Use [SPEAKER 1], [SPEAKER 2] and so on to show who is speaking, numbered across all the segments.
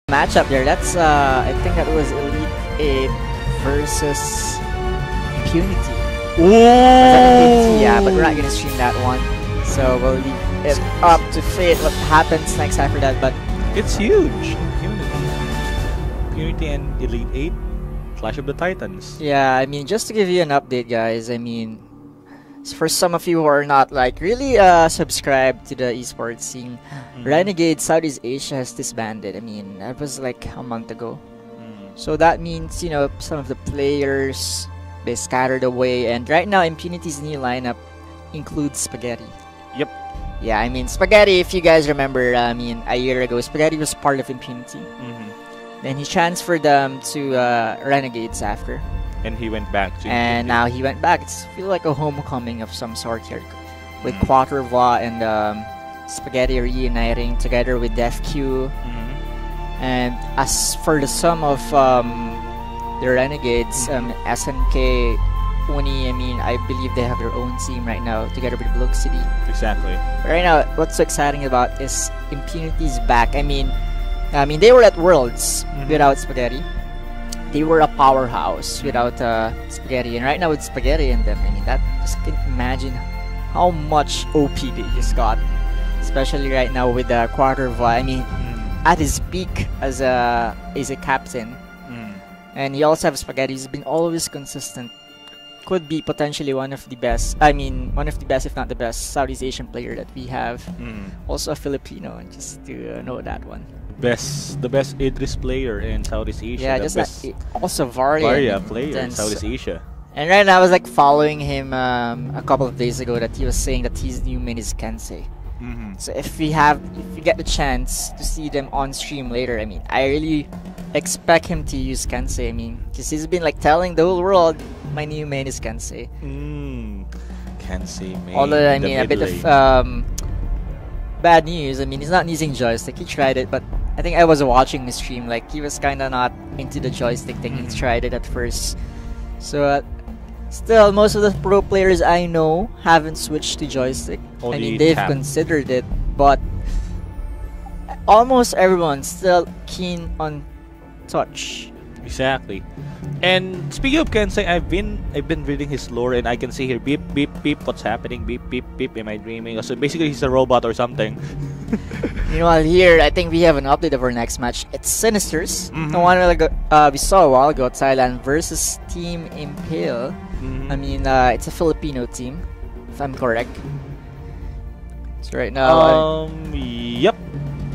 [SPEAKER 1] matchup there. That's I think that was Elite 8 versus Impunity.
[SPEAKER 2] Oh!
[SPEAKER 1] Yeah, but we're not gonna stream that one. So we'll leave it up to fate what happens next after that. But
[SPEAKER 2] it's huge. Impunity and Elite 8, Clash of the Titans.
[SPEAKER 1] yeah, I mean, just to give you an update, guys. I mean, for some of you who are not like really subscribed to the esports scene, Renegade Southeast Asia has disbanded. I mean, that was like a month ago. So that means, you know, some of the players, they scattered away, and right now Impunity's new lineup includes Spaghetti.
[SPEAKER 2] Yep.
[SPEAKER 1] Yeah, I mean, Spaghetti, if you guys remember, I mean, a year ago, Spaghetti was part of Impunity. Then he transferred them to Renegades after.
[SPEAKER 2] And he went back to
[SPEAKER 1] And now he went back. It's feel like a homecoming of some sort here. With Quattrova and Spaghetti reuniting together with DefQ. And as for the sum of the Renegades, SNK, Uni, I mean, I believe they have their own team right now together with Block City.
[SPEAKER 2] Exactly.
[SPEAKER 1] But right now, what's so exciting about is Impunity's back. I mean, they were at Worlds without Spaghetti. They were a powerhouse without Spaghetti. And right now with Spaghetti in them, I mean, that just can imagine how much OP they just got. Especially right now with the Quattrova. I mean, at his peak as a captain. And you also have Spaghetti. He's been always consistent. Could be potentially one of the best. I mean, one of the best, if not the best, Southeast Asian player that we have. Also a Filipino, just to know that one.
[SPEAKER 2] The best Idris player in Southeast Asia.
[SPEAKER 1] Yeah, just that, also BaRRacX
[SPEAKER 2] player in Southeast Asia.
[SPEAKER 1] And right now, I was like following him a couple of days ago that he was saying that his new main is Kensei. So if we get the chance to see them on stream later, I mean, I really expect him to use Kensei. I mean, because he's been like telling the whole world, my new main is Kensei.
[SPEAKER 2] Kensei main.
[SPEAKER 1] Although I mean, a bit of bad news. I mean, he's not using joystick. He tried it, but I think I was watching his stream. Like he was kind of not into the joystick thing. He tried it at first. So still, most of the pro players I know haven't switched to joystick. I mean, they've considered it, but almost everyone's still keen on touch.
[SPEAKER 2] Exactly. And speaking of Kensei, I've been reading his lore, and I can see here beep beep beep. What's happening? Beep beep beep. Am I dreaming? So basically, he's a robot or something.
[SPEAKER 1] Meanwhile, here I think we have an update of our next match. It's Sinisters. The one we saw a while ago, Thailand versus Team Impale. I mean, it's a Filipino team, if I'm correct. So right now,
[SPEAKER 2] yep,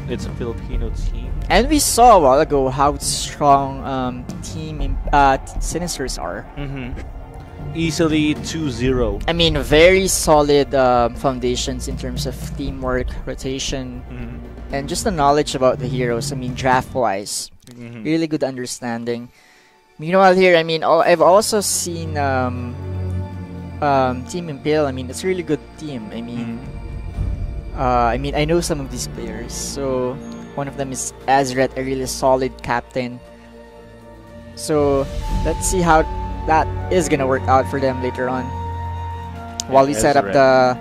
[SPEAKER 2] it's a Filipino team.
[SPEAKER 1] And we saw a while ago how strong Team Sinisters are.
[SPEAKER 2] Easily 2-0.
[SPEAKER 1] I mean, very solid foundations in terms of teamwork, rotation, and just the knowledge about the heroes. I mean, draft-wise, really good understanding. Meanwhile, here, I mean, I've also seen Team Impale. I mean, it's a really good team. I mean, I know some of these players. So one of them is Azret, a really solid captain. So let's see how that is gonna work out for them later on. While we set up the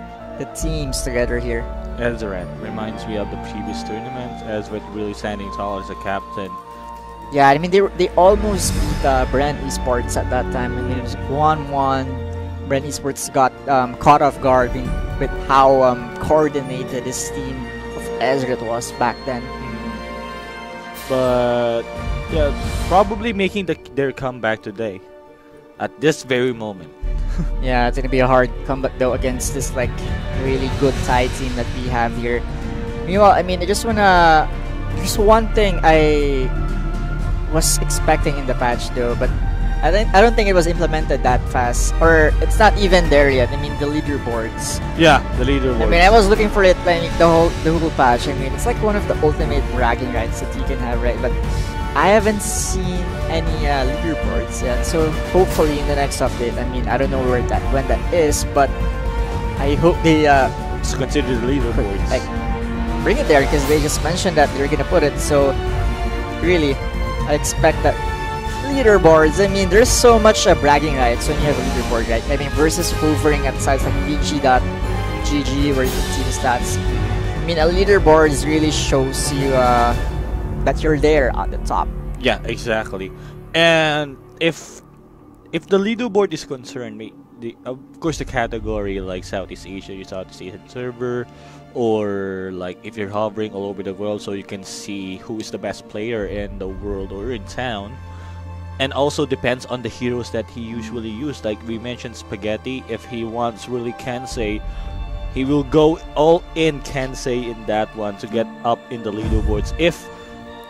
[SPEAKER 1] teams together here.
[SPEAKER 2] Ezret reminds me of the previous tournament. Ezret really standing tall as a captain.
[SPEAKER 1] Yeah, I mean they almost beat Brand Esports at that time. I mean it was 1-1. Brand Esports got caught off guard with how coordinated this team of Ezret was back then.
[SPEAKER 2] But yeah, probably making their comeback today. At this very moment.
[SPEAKER 1] Yeah, it's gonna be a hard comeback though against this like really good Thai team that we have here. Meanwhile, I mean, I just wanna. There's one thing I was expecting in the patch though, but I don't think it was implemented that fast, or it's not even there yet. I mean, the leaderboards.
[SPEAKER 2] Yeah, the leaderboards.
[SPEAKER 1] I mean, I was looking for it like the whole patch. I mean, it's like one of the ultimate bragging rights that you can have, right? But I haven't seen any leaderboards yet, so hopefully in the next update. I mean, I don't know when that is, but I hope they
[SPEAKER 2] so consider the leaderboards.
[SPEAKER 1] Like bring it there because they just mentioned that they're gonna put it. So really, I expect that leaderboards. I mean, there's so much bragging rights when you have a leaderboard, right? I mean, versus hovering at sites like VG.gg where you can see the stats. I mean, a leaderboard really shows you that you're there at the top.
[SPEAKER 2] Yeah, exactly. And if the leaderboard is concerned, of course the category like Southeast Asia, your Southeast Asian server, or like if you're hovering all over the world so you can see who is the best player in the world or in town. And also depends on the heroes that he usually used. Like we mentioned Spaghetti, if he wants really Kensei, he will go all in Kensei in that one to get up in the leaderboards if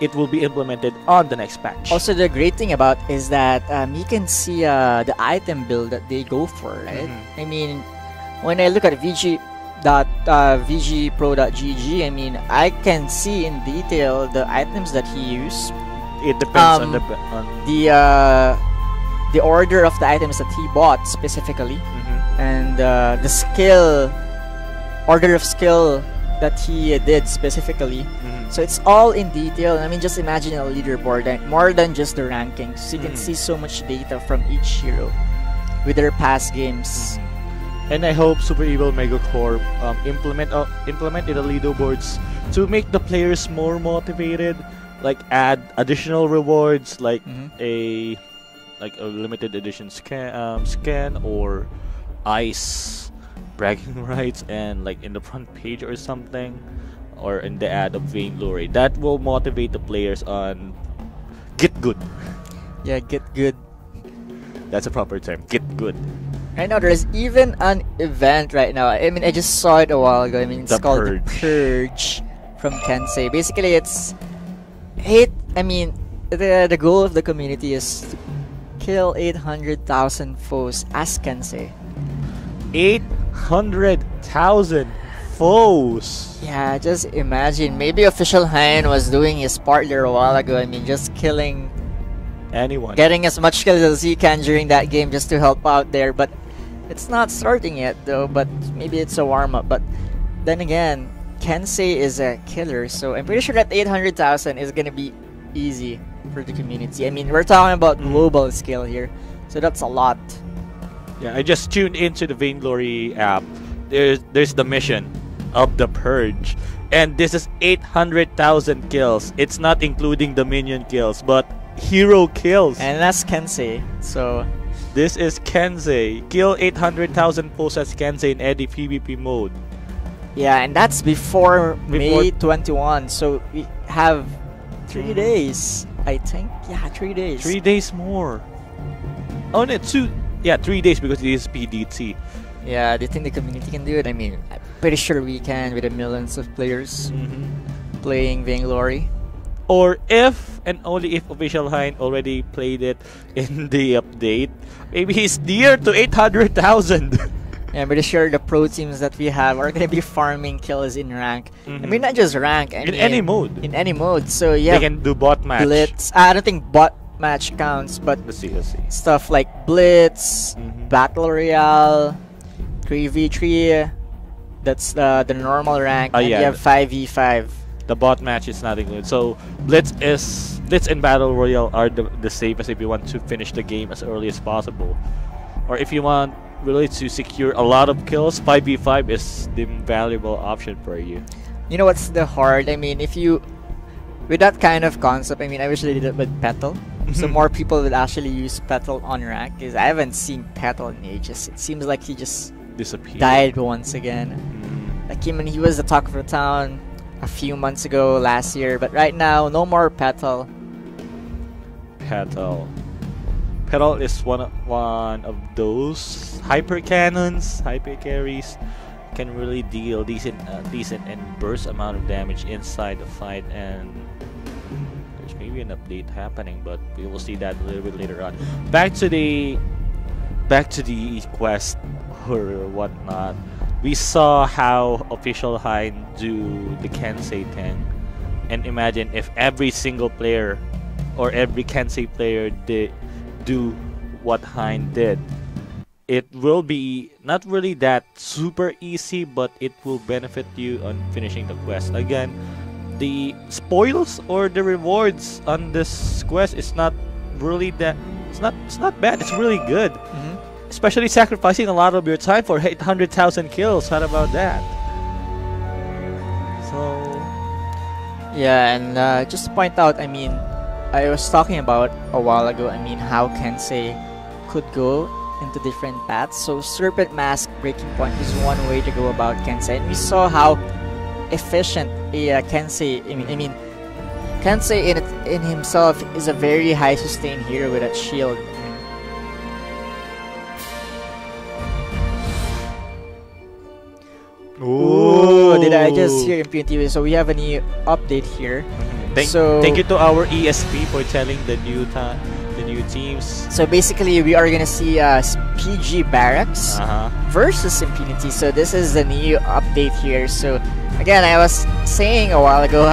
[SPEAKER 2] it will be implemented on the next patch.
[SPEAKER 1] Also, the great thing about is that you can see the item build that they go for, right? I mean, when I look at VGPro.gg, I mean, I can see in detail the items that he used.
[SPEAKER 2] It depends on
[SPEAKER 1] the order of the items that he bought specifically, and the skill order of skill that he did specifically. So it's all in detail. I mean, just imagine a leaderboard, and more than just the rankings. So you can see so much data from each hero with their past games.
[SPEAKER 2] And I hope Super Evil Megacorp implement in the leaderboards to make the players more motivated. Like add additional rewards, like a limited edition scan or ice bragging rights, and like in the front page or something, or in the ad of Vainglory. That will motivate the players on get good.
[SPEAKER 1] Yeah, get good.
[SPEAKER 2] That's a proper term. Get good.
[SPEAKER 1] Right now, there's even an event right now. I mean, I just saw it a while ago. I mean, it's called the Purge from Kensei. Basically, it's the goal of the community is to kill 800,000 foes as Kensei.
[SPEAKER 2] 800,000 foes!
[SPEAKER 1] Yeah, just imagine. Maybe Official Hein was doing his part there a while ago. I mean, just killing
[SPEAKER 2] anyone.
[SPEAKER 1] Getting as much kills as he can during that game just to help out there. But it's not starting yet, though. But maybe it's a warm-up. But then again, Kensei is a killer, so I'm pretty sure that 800,000 is gonna be easy for the community. I mean, we're talking about global scale here, so that's a lot.
[SPEAKER 2] Yeah, I just tuned into the Vainglory app. There's the mission of the Purge, and this is 800,000 kills. It's not including the minion kills, but hero kills.
[SPEAKER 1] And that's Kensei, so
[SPEAKER 2] this is Kensei. Kill 800,000 foes as Kensei in any PvP mode.
[SPEAKER 1] Yeah, and that's before May 21, so we have 3 days, I think. Yeah, 3 days.
[SPEAKER 2] 3 days more. Oh, no, 3 days because it is PDT.
[SPEAKER 1] Yeah, do you think the community can do it? I mean, I'm pretty sure we can with the millions of players playing Vainglory.
[SPEAKER 2] Or if, and only if Official Hein already played it in the update, maybe he's near to 800,000.
[SPEAKER 1] Yeah, I'm pretty sure the pro teams that we have are gonna be farming kills in rank. I mean, not just rank. I mean,
[SPEAKER 2] in any mode.
[SPEAKER 1] In any mode. So yeah,
[SPEAKER 2] they can do bot match.
[SPEAKER 1] Blitz. I don't think bot match counts, but
[SPEAKER 2] let's see.
[SPEAKER 1] Stuff like Blitz, Battle Royale, 3v3. That's the normal rank. And you have 5v5.
[SPEAKER 2] The bot match is not included. So Blitz and Battle Royale are the safest if you want to finish the game as early as possible, or if you want really to secure a lot of kills, 5v5 is the valuable option for you.
[SPEAKER 1] You know what's the hard? I mean, if you with that kind of concept, I mean, I wish they did it with Petal, so more people would actually use Petal on rank. Because I haven't seen Petal in ages. It seems like he just
[SPEAKER 2] disappeared, died
[SPEAKER 1] once again. Like he was the talk of the town a few months ago last year, but right now, no more Petal.
[SPEAKER 2] Petal is one of those hyper cannons, hyper carries, can really deal decent and burst amount of damage inside the fight. And there's maybe an update happening, but we will see that a little bit later on. Back to the quest or whatnot. We saw how Official Hein do the Kensei thing, and imagine if every single player or every Kensei player did do what Hein did. It will be not really that super easy, but it will benefit you on finishing the quest. Again, the spoils or the rewards on this quest is not really that. It's not bad. It's really good. Especially sacrificing a lot of your time for 800,000 kills. How about that? So
[SPEAKER 1] Yeah, and just to point out, I mean, I was talking about a while ago, I mean, how Kensei could go into different paths. So Serpent Mask Breaking Point is one way to go about Kensei, and we saw how efficient Kensei, I mean, Kensei in himself is a very high sustain hero with that shield. Ooh, did I just hear Impunity? So we have a new update here.
[SPEAKER 2] Thank you to our ESP for telling the new teams.
[SPEAKER 1] So basically, we are gonna see PG BaRRacX versus Impunity. So this is the new update here. So again, I was saying a while ago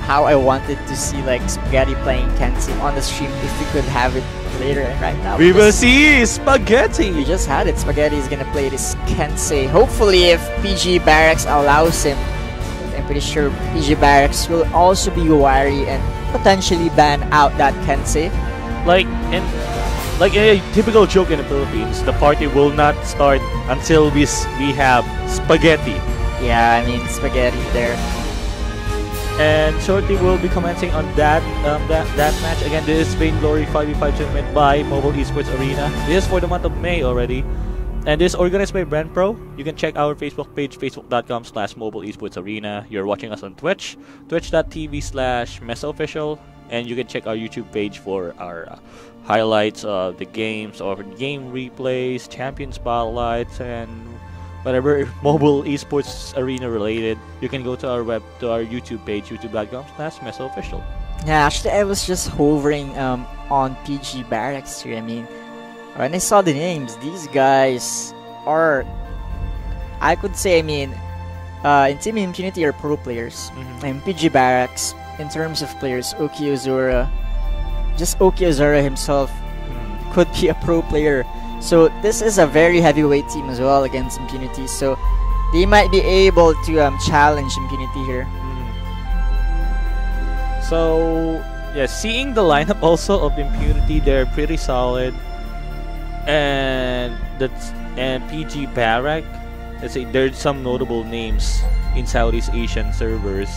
[SPEAKER 1] how I wanted to see like Spaghetti playing Kensei on the stream if we could have it later. And right now,
[SPEAKER 2] we will see Spaghetti.
[SPEAKER 1] We just had it. Spaghetti is gonna play this Kensei. Hopefully, if PG BaRRacX allows him, I'm pretty sure PG BaRRacX will also be wary and potentially ban out that Kensei.
[SPEAKER 2] Like a typical joke in the Philippines, the party will not start until we have Spaghetti.
[SPEAKER 1] Yeah, I mean Spaghetti there.
[SPEAKER 2] And shortly we'll be commenting on that match. Again, this is Vainglory 5v5 tournament by Mobile Esports Arena. This is for the month of May already. And this is organized by Brand Pro. You can check our Facebook page, facebook.com/Mobile Esports Arena. You're watching us on Twitch, twitch.tv/MeSA Official. And you can check our YouTube page for our highlights of the games, or game replays, champion spotlights, and whatever mobile esports arena related. You can go to our YouTube page, youtube.com/MeSA Official.
[SPEAKER 1] Yeah, actually, I was just hovering on PG BaRRacX here. I mean, when I saw the names, these guys are, I could say, I mean, in Team Impunity are pro players. And PG BaRRacX, in terms of players, Oki Ozora, just Oki Ozora himself could be a pro player. So this is a very heavyweight team as well against Impunity. So they might be able to challenge Impunity here.
[SPEAKER 2] So yeah, seeing the lineup also of Impunity, they're pretty solid. And PG BaRRacX, let's say there's some notable names in Southeast Asian servers.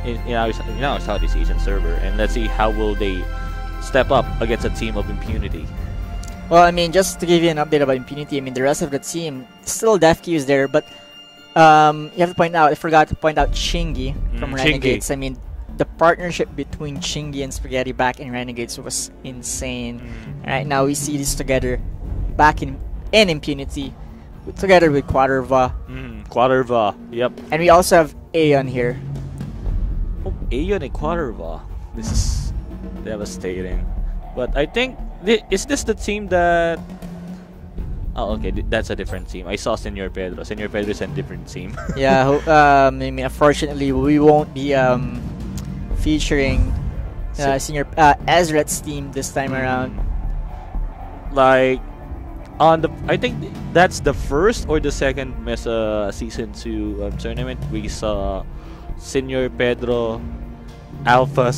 [SPEAKER 2] In our Southeast Asian server, and let's see how will they step up against a team of Impunity.
[SPEAKER 1] Well, I mean, just to give you an update about Impunity, I mean, the rest of the team, still DefQ is there, but you have to point out, I forgot to point out Chingy from Renegades. I mean, the partnership between Chingy and Spaghetti back in Renegades was insane. Right now, we see this together back in Impunity, together with Quaterva.
[SPEAKER 2] Quaterva, yep.
[SPEAKER 1] And we also have Aeon here.
[SPEAKER 2] Oh, Aeon and Quaterva. This is devastating. But I think, is this the team that... Oh, okay, that's a different team. I saw Senor Pedro. Senor Pedro is a different team.
[SPEAKER 1] Yeah, I mean, unfortunately, we won't be featuring Senor Ezret's team this time around.
[SPEAKER 2] Like, I think that's the first or the second MeSA Season 2 tournament. We saw Senor Pedro Alpha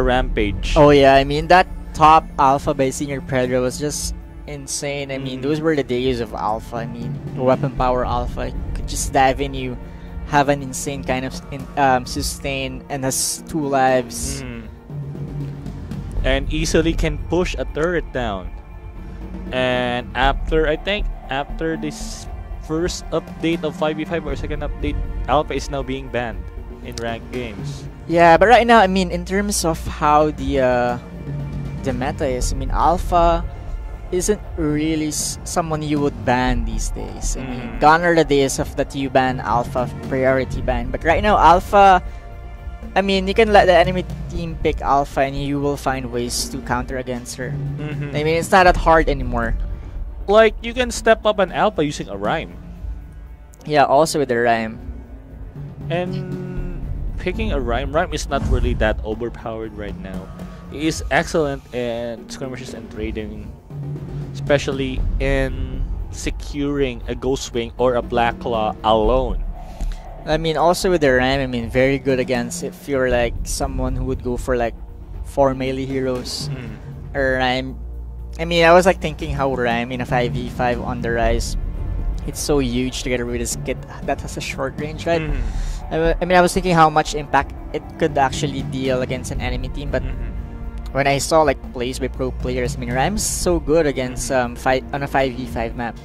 [SPEAKER 2] Rampage.
[SPEAKER 1] Oh yeah, I mean that top Alpha by Senor Pedro was just insane. I mean, those were the days of Alpha. I mean, weapon power Alpha. You could just dive in, you have an insane kind of sustain, and has 2 lives.
[SPEAKER 2] And easily can push a turret down. And I think after this first update of 5v5 or second update, Alpha is now being banned in ranked games.
[SPEAKER 1] Yeah, but right now, I mean, in terms of how the meta is, I mean, Alpha isn't really someone you would ban these days. I mean, gone are the days of that you ban Alpha, priority ban. But right now, Alpha, I mean, you can let the enemy team pick Alpha and you will find ways to counter against her. I mean, it's not that hard anymore.
[SPEAKER 2] Like, you can step up an Alpha using a Rhyme.
[SPEAKER 1] Yeah, also with the Rhyme.
[SPEAKER 2] And picking a Rhyme is not really that overpowered right now. He is excellent in skirmishes and trading, especially in securing a Ghost Wing or a Black Claw alone.
[SPEAKER 1] I mean, also with the Rhyme, I mean, very good against if you're like someone who would go for like 4 melee heroes. Or Rhyme. I mean, I was like thinking how Rhyme in a 5v5 on the rise, it's so huge together with his kit that has a short range, right? I mean, I was thinking how much impact it could actually deal against an enemy team, but when I saw like plays by pro players, I mean, Rhyme's so good against on a 5v5 map.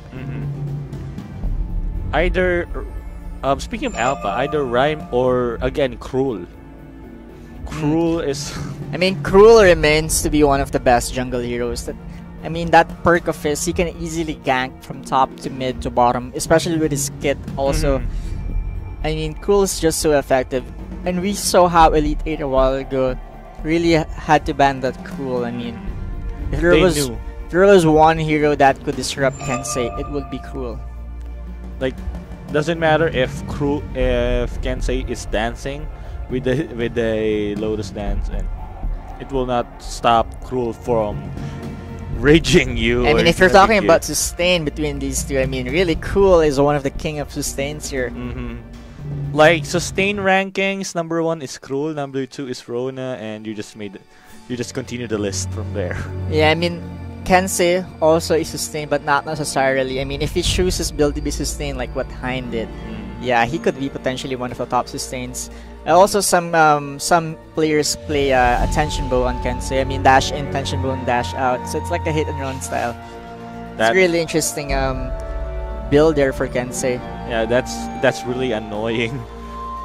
[SPEAKER 2] Either speaking of alpha, either Rhyme or again Cruel. Cruel is.
[SPEAKER 1] I mean, Cruel remains to be one of the best jungle heroes. That, I mean, that perk of his, he can easily gank from top to mid to bottom, especially with his kit. Also, I mean, Cruel is just so effective, and we saw how Elite 8 a while ago really had to ban that Cruel. I mean, if there was one hero that could disrupt Kensei, it would be Cruel.
[SPEAKER 2] Like, doesn't matter if Kensei is dancing with the Lotus dance, and it will not stop Cruel from raging you.
[SPEAKER 1] I mean, if you're talking about sustain between these two, I mean, really, Cruel is one of the king of sustains here.
[SPEAKER 2] Like sustain rankings, number 1 is Cruel, number 2 is Rona, and you just continue the list from there.
[SPEAKER 1] Yeah, I mean, Kensei also is sustained, but not necessarily. I mean, if he chooses build to be sustained like what Hein did, yeah, he could be potentially one of the top sustains. Also, some players play attention bow on Kensei. I mean, dash in, tension bow, and dash out. So it's like a hit and run style. It's really interesting build there for Kensei.
[SPEAKER 2] Yeah, that's really annoying.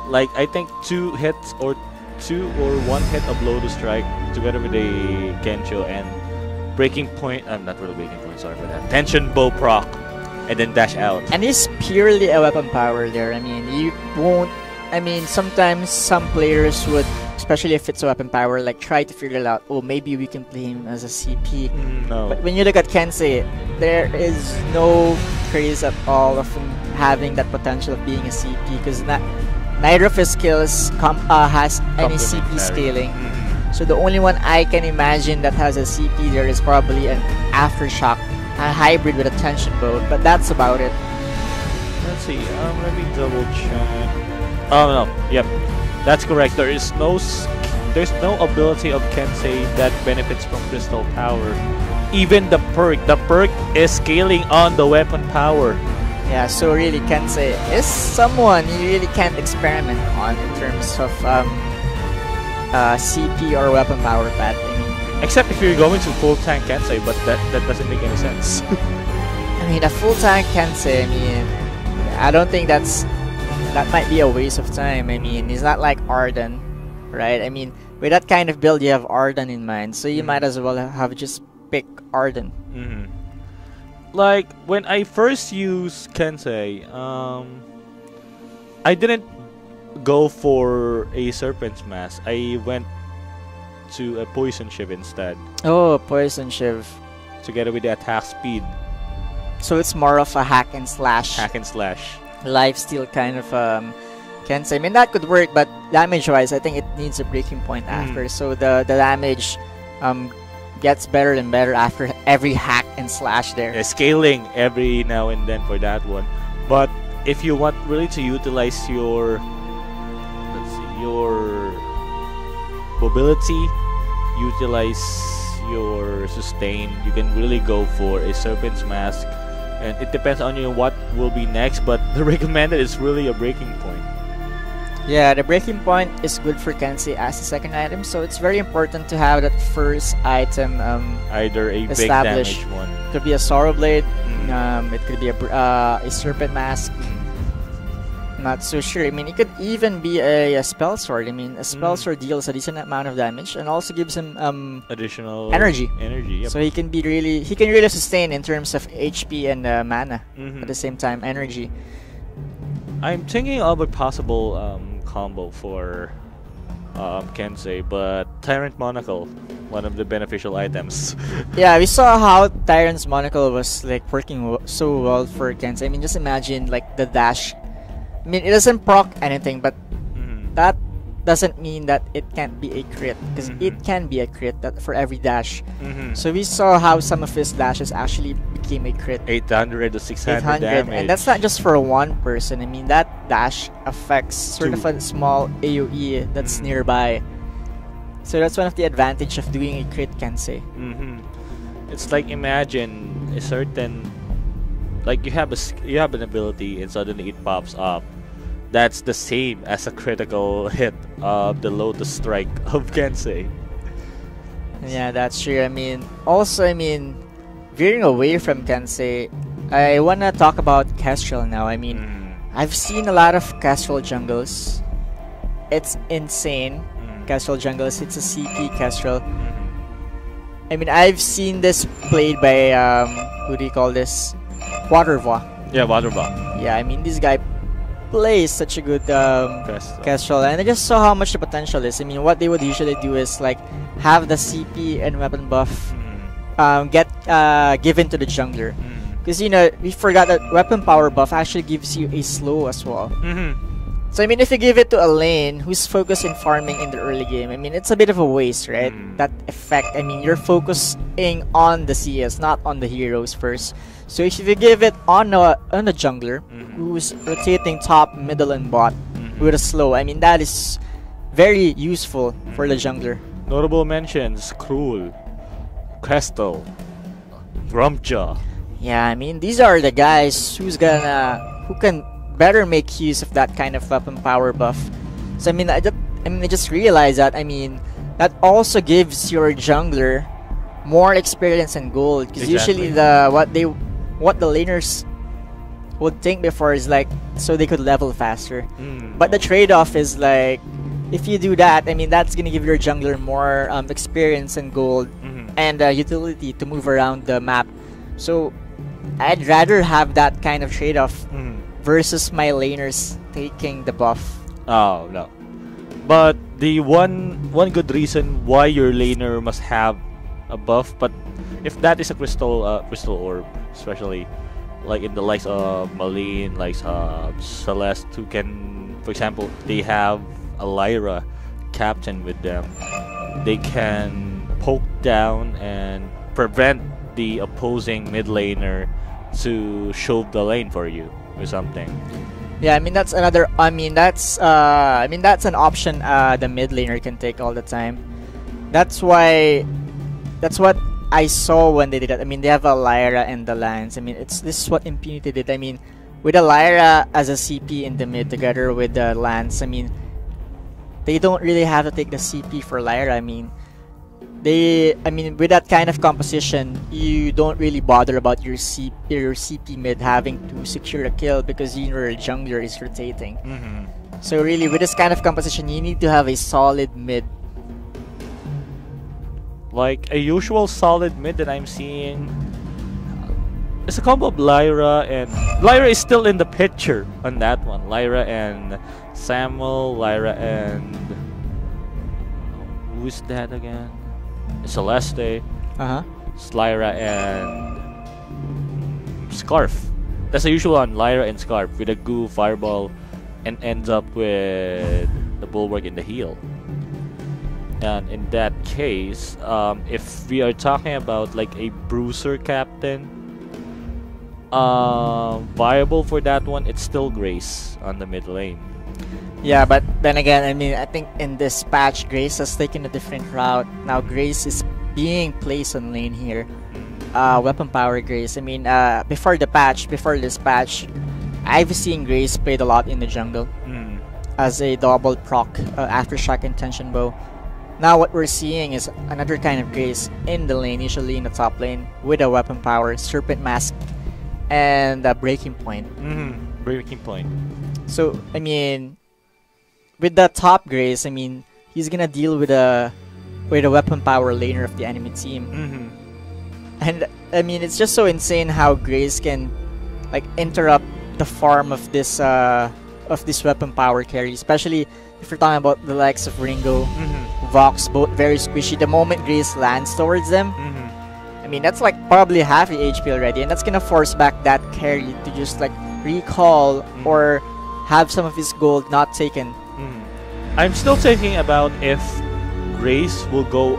[SPEAKER 2] Like, I think 2 hits or 1 hit of Lotus Strike together with a Kencho and breaking point. I'm not really breaking point. Sorry for that. Tension bow proc, and then dash out.
[SPEAKER 1] And it's purely a weapon power there. I mean, you won't. I mean, sometimes some players would, especially if it's a weapon power, like try to figure it out. Oh, maybe we can play him as a CP.
[SPEAKER 2] No.
[SPEAKER 1] But when you look at Kensei, there is no craze at all of him having that potential of being a CP, because neither of his skills has any CP scaling. So the only one I can imagine that has a CP there is probably an Aftershock, a hybrid with a tension bow, but that's about it.
[SPEAKER 2] Let's see. Let me double check. Oh no, yep, that's correct. There's no ability of Kensei that benefits from crystal power. Even the perk is scaling on the weapon power.
[SPEAKER 1] Yeah, so really Kensei is someone you really can't experiment on in terms of CP or weapon power path. I mean,
[SPEAKER 2] except if you're going to full tank Kensei, but that doesn't make any sense.
[SPEAKER 1] I mean, a full tank Kensei, I mean, I don't think that might be a waste of time. I mean, he's not like Arden, right? I mean, with that kind of build, you have Arden in mind, so you might as well have just pick Arden.
[SPEAKER 2] Like, when I first used Kensei, I didn't go for a Serpent's Mask. I went to a Poison Shiv instead.
[SPEAKER 1] Oh, Poison Shiv.
[SPEAKER 2] Together with the attack speed.
[SPEAKER 1] So it's more of a hack and slash.
[SPEAKER 2] Hack and slash.
[SPEAKER 1] Lifesteal kind of Kensei. I mean, that could work, but damage-wise, I think it needs a breaking point after. So the damage gets better and better after every hack and slash there.
[SPEAKER 2] Yeah, scaling every now and then for that one. But if you want really to utilize your mobility, utilize your sustain, you can really go for a Serpent's Mask. And it depends on you what will be next, but the recommended is really a breaking point.
[SPEAKER 1] Yeah, the breaking point is good for Kensei as a second item, so it's very important to have that first item
[SPEAKER 2] either a big
[SPEAKER 1] established.
[SPEAKER 2] damage one.
[SPEAKER 1] It could be a Sorrow Blade, it could be a Serpent Mask. Not so sure. I mean, it could even be a Spell Sword. I mean, a Spell Sword deals a decent amount of damage and also gives him
[SPEAKER 2] additional
[SPEAKER 1] energy.
[SPEAKER 2] Yep.
[SPEAKER 1] So he can really sustain in terms of HP and mana at the same time, energy.
[SPEAKER 2] I'm thinking of a possible combo for Kensei, but Tyrant Monocle, one of the beneficial items.
[SPEAKER 1] Yeah, we saw how Tyrant's Monocle was like working so well for Kensei. I mean, just imagine like the dash. I mean, it doesn't proc anything, but that doesn't mean that it can't be a crit, because it can be a crit for every dash. So we saw how some of his dashes actually became a crit.
[SPEAKER 2] 800 to 600 damage.
[SPEAKER 1] And that's not just for one person. I mean, that dash affects sort of a small AoE that's nearby. So that's one of the advantage of doing a crit Kensei.
[SPEAKER 2] It's like, imagine a certain, like you have an ability and suddenly it pops up. that's the same as a critical hit of the Lotus Strike of Kensei.
[SPEAKER 1] Yeah, that's true. I mean, also, I mean, veering away from Kensei, I wanna talk about Kestrel now. I mean, I've seen a lot of Kestrel jungles. It's insane. Kestrel jungles. It's a CP Kestrel. I mean, I've seen this played by who do you call this? Waterva.
[SPEAKER 2] Yeah, Waterba.
[SPEAKER 1] Yeah, I mean, this guy plays such a good Kestrel, and I just saw how much the potential is. I mean, what they would usually do is like have the CP and weapon buff get given to the jungler, because you know we forgot that weapon power buff actually gives you a slow as well. So I mean, if you give it to a lane who's focused in farming in the early game, I mean, it's a bit of a waste, right? That effect. I mean, you're focusing on the CS, not on the heroes first. So if you give it on a jungler who's rotating top, middle, and bot with a slow, I mean, that is very useful for the jungler.
[SPEAKER 2] Notable mentions: Cruel, Crystal, Grumpjaw.
[SPEAKER 1] Yeah, I mean, these are the guys who can better make use of that kind of weapon power buff. So I mean, I just realized that. I mean, that also gives your jungler more experience and gold, because usually what the laners would think before is like so they could level faster. But the trade-off is like, if you do that, I mean, that's gonna give your jungler more experience and gold and utility to move around the map. So I'd rather have that kind of trade-off versus my laners taking the buff.
[SPEAKER 2] Oh no! But the one good reason why your laner must have a buff, but if that is a crystal orb, especially like in the likes of Malene, likes of Celeste, who can, for example, they have a Lyra captain with them, they can poke down and prevent the opposing mid laner to shove the lane for you or something.
[SPEAKER 1] Yeah, I mean, that's another. I mean, that's an option the mid laner can take all the time. That's what I saw when they did that. I mean, they have a Lyra and the Lance. I mean, this is what Impunity did. I mean, with a Lyra as a CP in the mid together with the Lance, I mean, they don't really have to take the CP for Lyra. I mean, with that kind of composition, you don't really bother about your CP mid having to secure a kill because your jungler is rotating. So really, with this kind of composition, you need to have a solid mid.
[SPEAKER 2] Like a usual solid mid that I'm seeing is a combo of Lyra, and Lyra is still in the picture on that one. Lyra and Samuel, Lyra and who's that again? Celeste. Lyra and Scarf. That's the usual one, Lyra and Scarf with a goo fireball, and ends up with the bulwark in the heel. And in that case, if we are talking about like a bruiser captain, viable for that one, it's still Grace on the mid lane.
[SPEAKER 1] Yeah, but then again, I mean, I think in this patch, Grace has taken a different route. Now Grace is being placed on lane here. Weapon power Grace. I mean, before this patch, I've seen Grace played a lot in the jungle as a double proc aftershock intention bow. Now what we're seeing is another kind of Grace in the lane, usually in the top lane, with a weapon power, Serpent Mask, and a Breaking Point.
[SPEAKER 2] Breaking Point.
[SPEAKER 1] So, I mean, with the top Grace, I mean, he's gonna deal with a weapon power laner of the enemy team. And, I mean, it's just so insane how Grace can, like, interrupt the farm of this weapon power carry, especially if you're talking about the likes of Ringo, Vox, both very squishy. The moment Grace lands towards them, I mean, that's like probably half the HP already, and that's gonna force back that carry to just like recall or have some of his gold not taken.
[SPEAKER 2] I'm still thinking about if Grace will go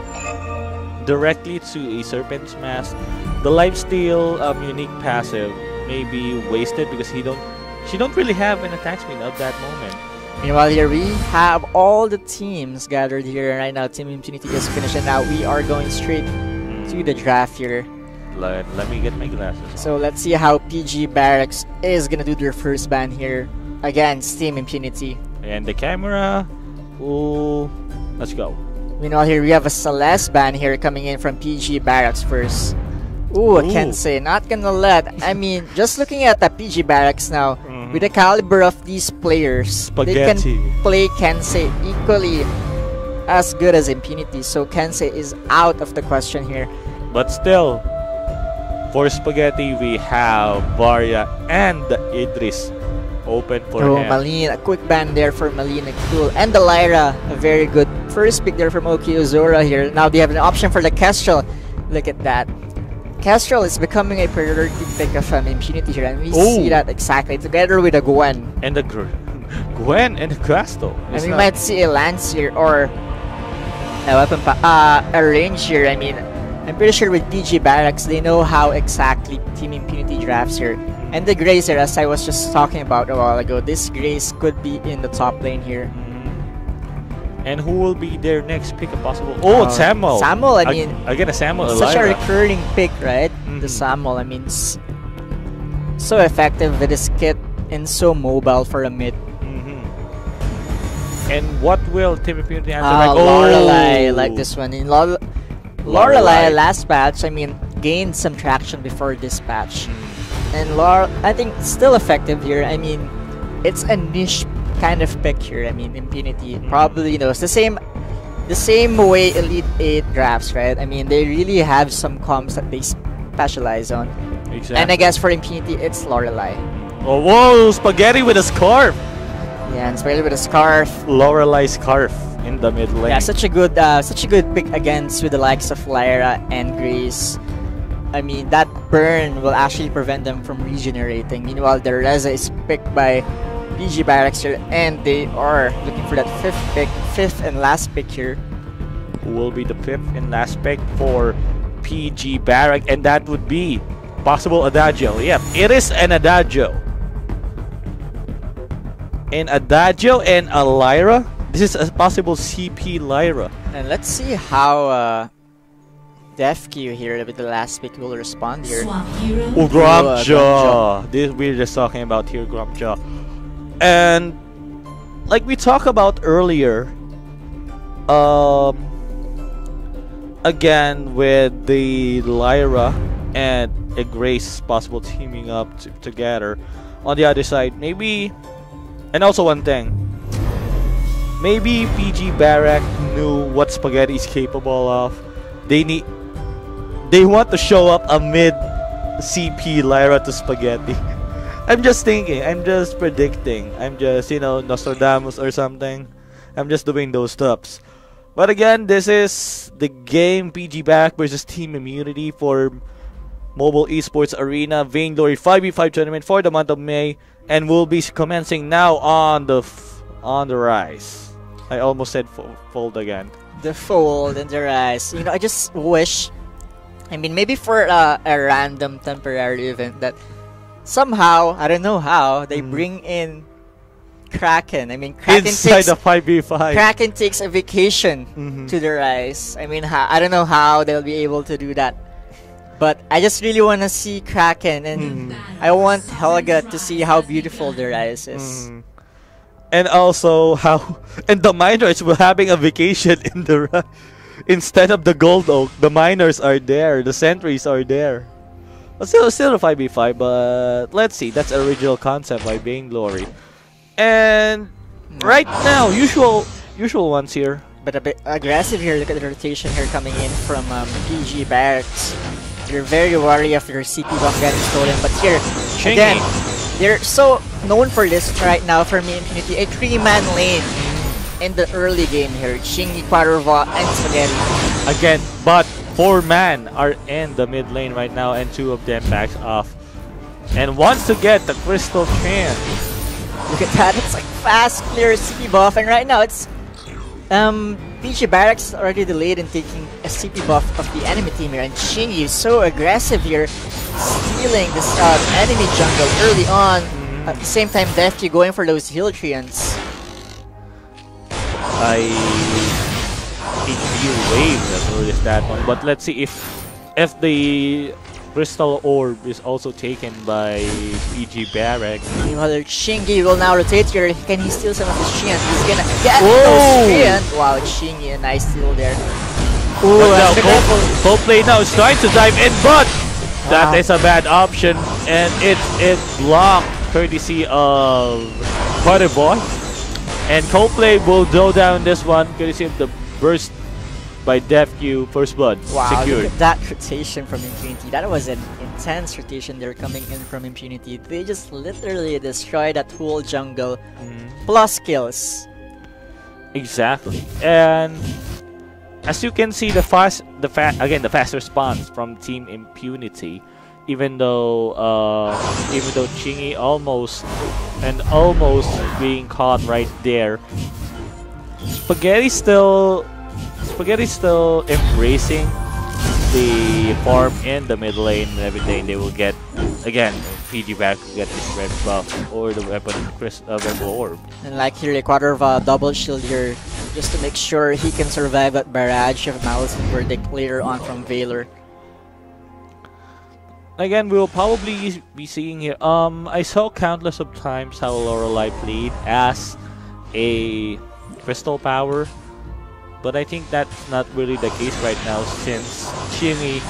[SPEAKER 2] directly to a Serpent's Mask. The lifesteal unique passive may be wasted because she don't really have an attack speed at that moment.
[SPEAKER 1] Meanwhile, here we have all the teams gathered here right now. Team Impunity just finished, and now we are going straight to the draft here.
[SPEAKER 2] Let me get my glasses.
[SPEAKER 1] So let's see how PG BaRRacX is gonna do their first ban here. against Team Impunity.
[SPEAKER 2] And the camera. Ooh, let's go.
[SPEAKER 1] Meanwhile, here we have a Celeste ban here coming in from PG BaRRacX first. Ooh, I can't say. Not gonna let. I mean, just looking at the PG BaRRacX now, with the caliber of these players, they can play Kensei equally as good as Impunity. So Kensei is out of the question here.
[SPEAKER 2] But still, for Spaghetti, we have Varia and Idris open for him.
[SPEAKER 1] Malin, a quick ban there for Malin, cool. And the Lyra, a very good first pick there from Oki Ozora here. Now they have an option for the Kestrel. Look at that. Kestrel is becoming a priority pick of Impunity here, and we see that exactly together with a Gwen.
[SPEAKER 2] And the Gwen and the Castle.
[SPEAKER 1] And we might see a Lance here or a weapon a range here. I mean, I'm pretty sure with PG BaRRacX, they know how exactly Team Impunity drafts here. And the Grace here, as I was just talking about a while ago, this Grace could be in the top lane here.
[SPEAKER 2] And who will be their next pick if possible? Oh, Samuel.
[SPEAKER 1] Samuel, I mean,
[SPEAKER 2] again a Samuel.
[SPEAKER 1] Such a recurring pick, right? The Samuel, I mean, so effective with his kit and so mobile for a mid.
[SPEAKER 2] And what will Team Impunity answer?
[SPEAKER 1] Lorelei, like this one. In Lorelei last patch, I mean, gained some traction before this patch. And I think still effective here. I mean, it's a niche kind of pick here. I mean, Impunity probably knows the same way Elite 8 drafts, right? I mean, they really have some comps that they specialize on. Exactly. And I guess for Impunity, it's Lorelei.
[SPEAKER 2] Oh, whoa! Spaghetti with a scarf.
[SPEAKER 1] Yeah, and Spaghetti with a scarf.
[SPEAKER 2] Lorelei scarf in the mid lane.
[SPEAKER 1] Yeah, such a good pick against with the likes of Lyra and Grace. I mean, that burn will actually prevent them from regenerating. Meanwhile, the Reza is picked by PG BaRRacX here, and they are looking for that fifth and last pick here.
[SPEAKER 2] Who will be the fifth and last pick for PG BaRRacX? And that would be possible Adagio. Yep, it is an Adagio. An Adagio and a Lyra. This is a possible CP Lyra.
[SPEAKER 1] And let's see how DefQ here with the last pick will respond here.
[SPEAKER 2] Oh, Gromja. This we're just talking about here, Gromja. And like we talked about earlier, again with the Lyra and a Grace possible teaming up together. On the other side, maybe, and also one thing, maybe PG BaRRacX knew what Spaghetti is capable of. They want to show up a mid CP Lyra to Spaghetti. I'm just thinking, I'm just predicting, I'm just, you know, Nostradamus or something. I'm just doing those stuffs. But again, this is the game PG BaRRacX versus Team Impunity for Mobile Esports Arena Vainglory 5v5 tournament for the month of May, and will be commencing now on the rise. I almost said fold again. The fold and the rise. You know, I just wish, I mean, maybe for a random temporary event that somehow, I don't know how, they bring in Kraken. I mean, Kraken inside the 5v5. Kraken takes a vacation to the rise. I mean, I don't know how they'll be able to do that. But I just really want to see Kraken, and I want Helga to see how beautiful the rise is. And also how, and the miners were having a vacation in the instead of the Gold Oak. The miners are there, the sentries are there. But still a 5v5, but let's see. That's original concept by Vainglory. And right now, usual ones here. But a bit aggressive here. Look at the rotation here coming in from PG BaRRacX. They're very wary of their CP buff getting stolen. But here, again, they're so known for this right now for me, Impunity. A 3-man lane in the early game here. Chingy, Quadrova, and Spaghetti. Again, but 4-man are in the mid lane right now, and 2 of them backs off. And wants to get the Crystal Chain. Look at that, it's like fast, clear CP buff, and right now it's PG BaRRacX is already delayed in taking a CP buff of the enemy team here, and Chingy is so aggressive here, stealing this enemy jungle early on. At the same time, DefQ going for those heal treants. I hate wave as early as that one, but let's see if the Crystal Orb is also taken by PG BaRRacX.
[SPEAKER 1] Meanwhile, Chingy will now rotate here. Can he steal some of his Shin? He's gonna get
[SPEAKER 2] Whoa!
[SPEAKER 1] those Shin. Wow, Chingy, a nice steal there.
[SPEAKER 2] Ooh, now Coldplay now is trying to dive in, but that is a bad option, and it's blocked courtesy of Butterboy. And Coldplay will throw down this one courtesy of the burst by DefQ. First blood secured.
[SPEAKER 1] Look at that rotation from Impunity. That was an intense rotation they're coming in from Impunity. They just literally destroyed that whole jungle plus kills.
[SPEAKER 2] Exactly. And as you can see, the fast response from Team Impunity, even though Chingy almost being caught right there, Spaghetti's still embracing the farm in the mid lane and everything. They will get again PG back to get this red buff or the weapon Orb.
[SPEAKER 1] And like here, a quarter of a double shield here just to make sure he can survive that barrage of Malice and Verdict later on from Valor.
[SPEAKER 2] Again, we will probably be seeing here. I saw countless of times how Lorelei played as a crystal power, but I think that's not really the case right now since Chingy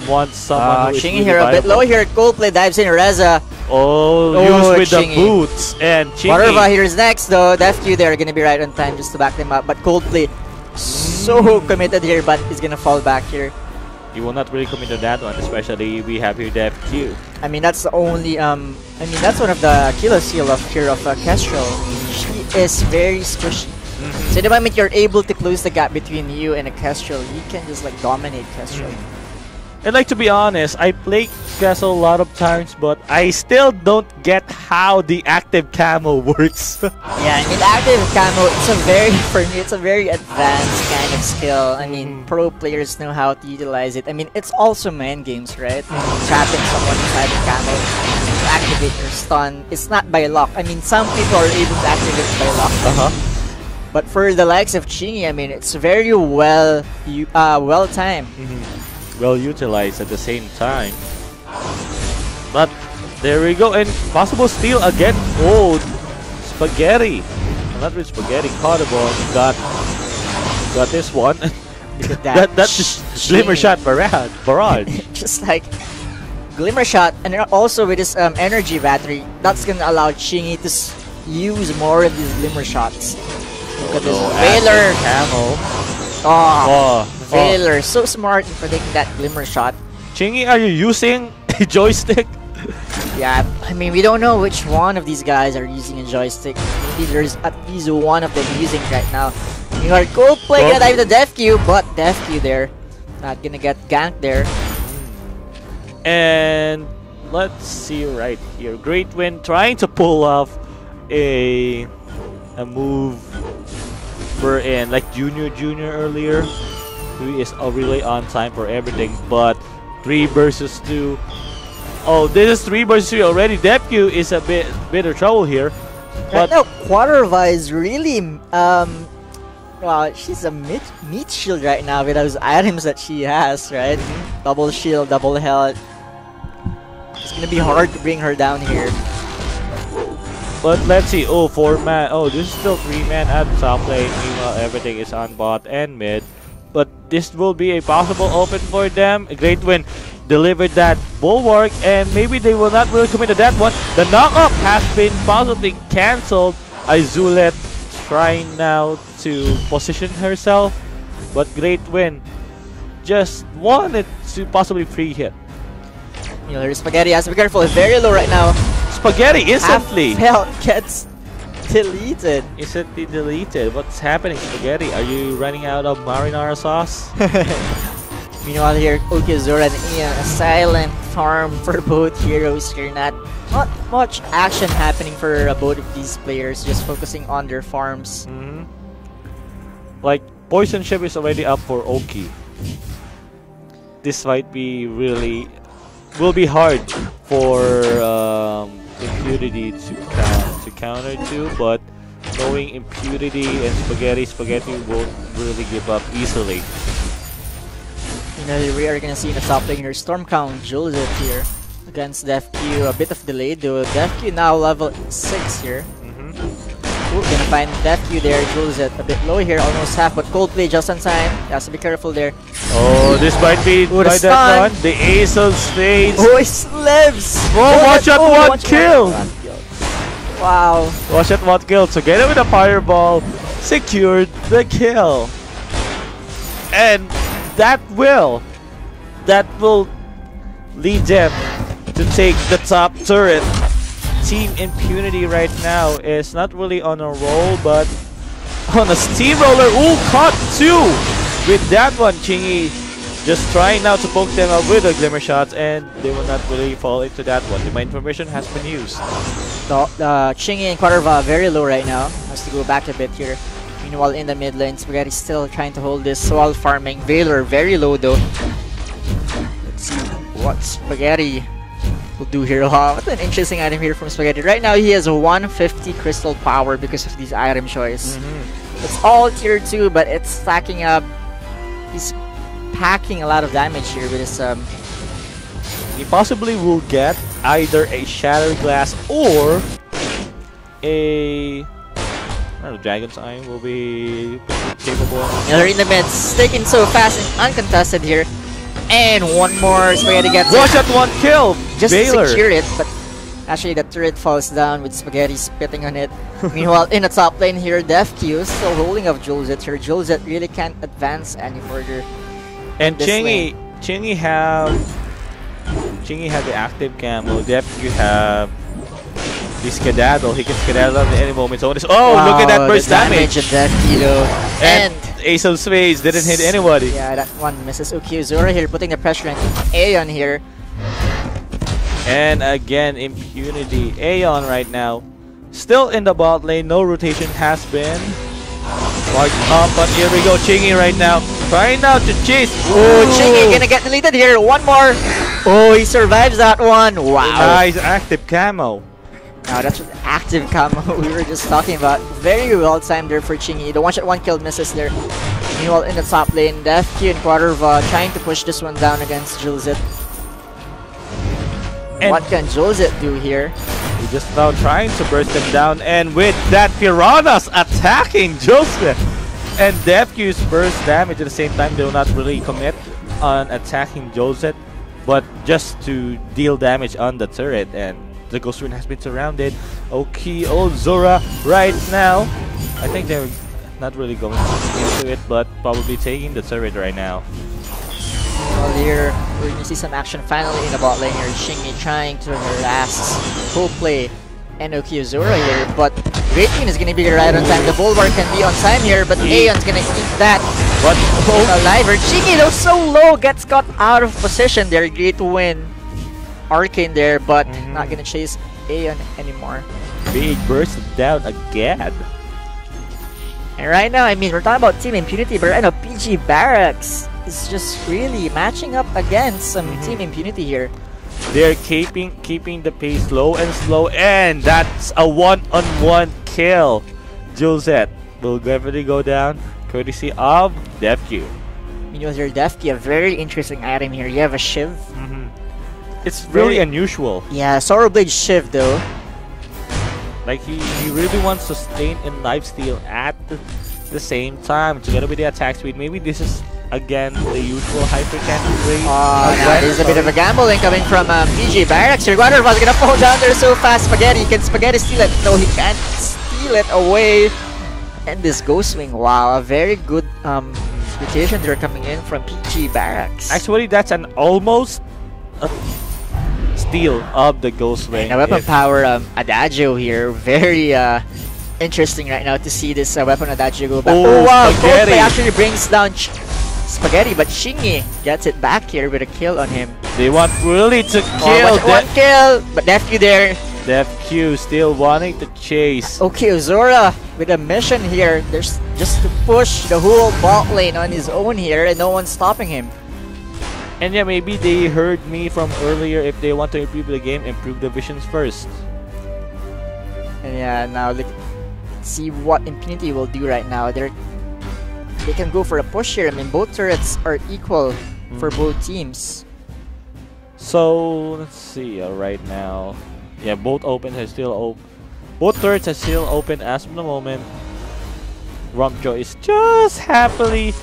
[SPEAKER 2] wants someone who is
[SPEAKER 1] Chingy here a bit low here. Coldplay dives in. Reza.
[SPEAKER 2] Used with Chingy. The boots and Chingy.
[SPEAKER 1] Butterva here is next though. DefQ there gonna be right on time just to back them up. But Coldplay so committed here, but he's gonna fall back here.
[SPEAKER 2] You will not really commit to that one, especially we have here DefQ.
[SPEAKER 1] I mean that's the only that's one of the Achilles heel of here of Kestrel. She is very squishy. So the moment you're able to close the gap between you and a Kestrel, you can just like dominate Kestrel.
[SPEAKER 2] And like, to be honest, I played Kestrel a lot of times, but I still don't get how the active camo works.
[SPEAKER 1] Yeah, I mean active camo, it's a very advanced kind of skill. I mean, pro players know how to utilize it. I mean, it's also main games, right? Trapping someone inside the camo to activate your stun. It's not by luck. I mean, some people are able to activate it by luck. But for the likes of Chingy, I mean, it's very well timed.
[SPEAKER 2] Well utilized at the same time. But there we go, and possible steal again. Oh, Spaghetti. Not with Spaghetti. Caudible got this one.
[SPEAKER 1] Look at that.
[SPEAKER 2] That's just Glimmer Shot barrage.
[SPEAKER 1] Just like Glimmer Shot, and also with this energy battery, that's gonna allow Chingy to use more of these Glimmer Shots. Look at this Valor. Valor, so smart in predicting that Glimmer Shot.
[SPEAKER 2] Chingy, are you using a joystick?
[SPEAKER 1] Yeah, I mean, we don't know which one of these guys are using a joystick. Maybe there's at least one of them using right now. You are Coldplay gonna dive the DefQ, but DefQ there. Not gonna get ganked there.
[SPEAKER 2] And let's see right here. Great Win trying to pull off a move we're in like Junior earlier. He is really on time for everything, but 3 versus 2. Oh, this is 3 versus 3 already. DefQ is a bit of trouble here.
[SPEAKER 1] But right now, Quaterva is really well, she's a meat shield right now with those items that she has, right? Double shield, double health. It's gonna be hard to bring her down here.
[SPEAKER 2] But let's see. Oh, 4-man. Oh, this is still 3-man at top lane. Meanwhile, everything is on bot and mid. But this will be a possible open for them. A Great Win delivered that bulwark, and maybe they will not really commit to that one. The knockup has been possibly cancelled. Azulet trying now to position herself, but Great Win just wanted to possibly free hit.
[SPEAKER 1] You know, Spaghetti has to be careful. It's very low right now.
[SPEAKER 2] Spaghetti instantly
[SPEAKER 1] gets deleted.
[SPEAKER 2] Instantly deleted. What's happening, Spaghetti? Are you running out of marinara sauce?
[SPEAKER 1] Meanwhile here, Okizura and Ian, a silent farm for both heroes here. Not much action happening for both of these players, just focusing on their farms.
[SPEAKER 2] Like, Poison Ship is already up for Oki. This might be will be hard for Impunity to counter to, but knowing Impunity and Spaghetti won't really give up easily.
[SPEAKER 1] You know, we are gonna see in the top lane here, Stormcount Jules here against DefQ. A bit of delay though. DefQ now level 6 here. Ooh, gonna find DefQ there. Jules a bit low here, almost half, but Coldplay just on time. Has to be careful there.
[SPEAKER 2] Oh, this might be by that one. The Ace of Spades.
[SPEAKER 1] Oh, he slips!
[SPEAKER 2] Oh, watch out, one kill!
[SPEAKER 1] Wow.
[SPEAKER 2] Watch out, one kill. Together with a fireball, secured the kill. And that will lead them to take the top turret. Team Impunity right now is not really on a roll, but on a steamroller. Ooh, caught two! With that one, Chingy just trying now to poke them up with the glimmer shots, and they will not really fall into that one. The mind information has been used.
[SPEAKER 1] Chingy and Quadrva very low right now. Has to go back a bit here. Meanwhile, in the mid lane, Spaghetti still trying to hold this while farming. Valor very low though. Let's see what Spaghetti will do here. Wow, what an interesting item here from Spaghetti. Right now, he has 150 crystal power because of these item choice. It's all tier 2, but it's stacking up. He's packing a lot of damage here with his
[SPEAKER 2] He possibly will get either a Shattered Glass or a Dragon's Eye will be capable.
[SPEAKER 1] They're in the mid, taking so fast and uncontested here. And one more, Spaghetti gets
[SPEAKER 2] Watch that one kill!
[SPEAKER 1] Just
[SPEAKER 2] Baylor.
[SPEAKER 1] to secure it, but actually the turret falls down with Spaghetti spitting on it. Meanwhile, in the top lane here, DefQ is still holding up Jolzet here. Jolzet really can't advance any further.
[SPEAKER 2] And Chingy have the active camo. DefQ have the skedaddle. He can skedaddle at any moment. So wow, look at that burst damage!
[SPEAKER 1] Of DefQ though. And
[SPEAKER 2] Ace of Spades didn't hit anybody.
[SPEAKER 1] Yeah, that one misses. Okay, Zora here putting the pressure on Aeon here.
[SPEAKER 2] And again, Impunity. Aeon right now still in the bot lane. No rotation has been marked up, but here we go. Chingy right now trying now to chase.
[SPEAKER 1] Oh, Chingy gonna get deleted here. One more. Oh, he survives that one. Wow.
[SPEAKER 2] Nice active camo.
[SPEAKER 1] Now that's what active camo we were just talking about. Very well timed there for Chingy. The one shot, one kill misses there. Meanwhile, in the top lane, DefQ and Quadrva trying to push this one down against Jolzet. What can Jolzet do here?
[SPEAKER 2] He's just now trying to burst them down, and with that, Piranhas attacking Jolzet. And DefQ's burst damage at the same time. They will not really commit on attacking Jolzet, but just to deal damage on the turret. And the Ghost Rune has been surrounded. Okay, Zora right now. I think they're not really going into it, but probably taking the turret right now.
[SPEAKER 1] Well, here we're gonna see some action finally in the bot lane here. Chingy trying to harass Coldplay and Zora here, but Great Queen is gonna be right on time. The Bulwark can be on time here, but Aeon's gonna eat that.
[SPEAKER 2] What?
[SPEAKER 1] Alive. Chingy though so low, gets caught out of position there. Great win. Arcane there, but not gonna chase Aeon anymore.
[SPEAKER 2] Big burst down again.
[SPEAKER 1] And right now, I mean, we're talking about Team Impunity, but right now, PG BaRRacX is just really matching up against some Team Impunity here.
[SPEAKER 2] They're keeping the pace low and slow, and that's a one-on-one kill. Jolzet will definitely go down, courtesy of DefQ.
[SPEAKER 1] Meanwhile, your DefQ, a very interesting item here. You have a Shiv.
[SPEAKER 2] It's really unusual.
[SPEAKER 1] Yeah, Sorrowblade Shiv though.
[SPEAKER 2] Like he really wants to sustain in lifesteal at the same time, together with the attack speed. Maybe this is again the usual hypercannon rate.
[SPEAKER 1] Now there's a bit of a gambling coming from PG BaRRacX here. Quadrva's gonna fall down there so fast. Spaghetti, can Spaghetti steal it? No, he can't steal it away. And this Ghost Wing, wow, a very good rotation there coming in from PG BaRRacX.
[SPEAKER 2] Actually, that's an almost steal of the Ghost Wing.
[SPEAKER 1] And a weapon power Adagio here, very interesting right now to see this weapon Adagio go back.
[SPEAKER 2] Oh wow,
[SPEAKER 1] Coldplay actually brings down Spaghetti, but Chingy gets it back here with a kill on him.
[SPEAKER 2] They want really to kill.
[SPEAKER 1] One kill, but DefQ there.
[SPEAKER 2] DefQ still wanting to chase.
[SPEAKER 1] Okay, Zora with a mission here. There's just to push the whole bot lane on his own here, and no one's stopping him.
[SPEAKER 2] And yeah, maybe they heard me from earlier. If they want to improve the game, improve the visions first.
[SPEAKER 1] And yeah, now let's see what Impunity will do right now. They can go for a push here. I mean, both turrets are equal for both teams.
[SPEAKER 2] So let's see right now. Yeah, both opens are still open. Both turrets are still open as of the moment. Rumjo is just happily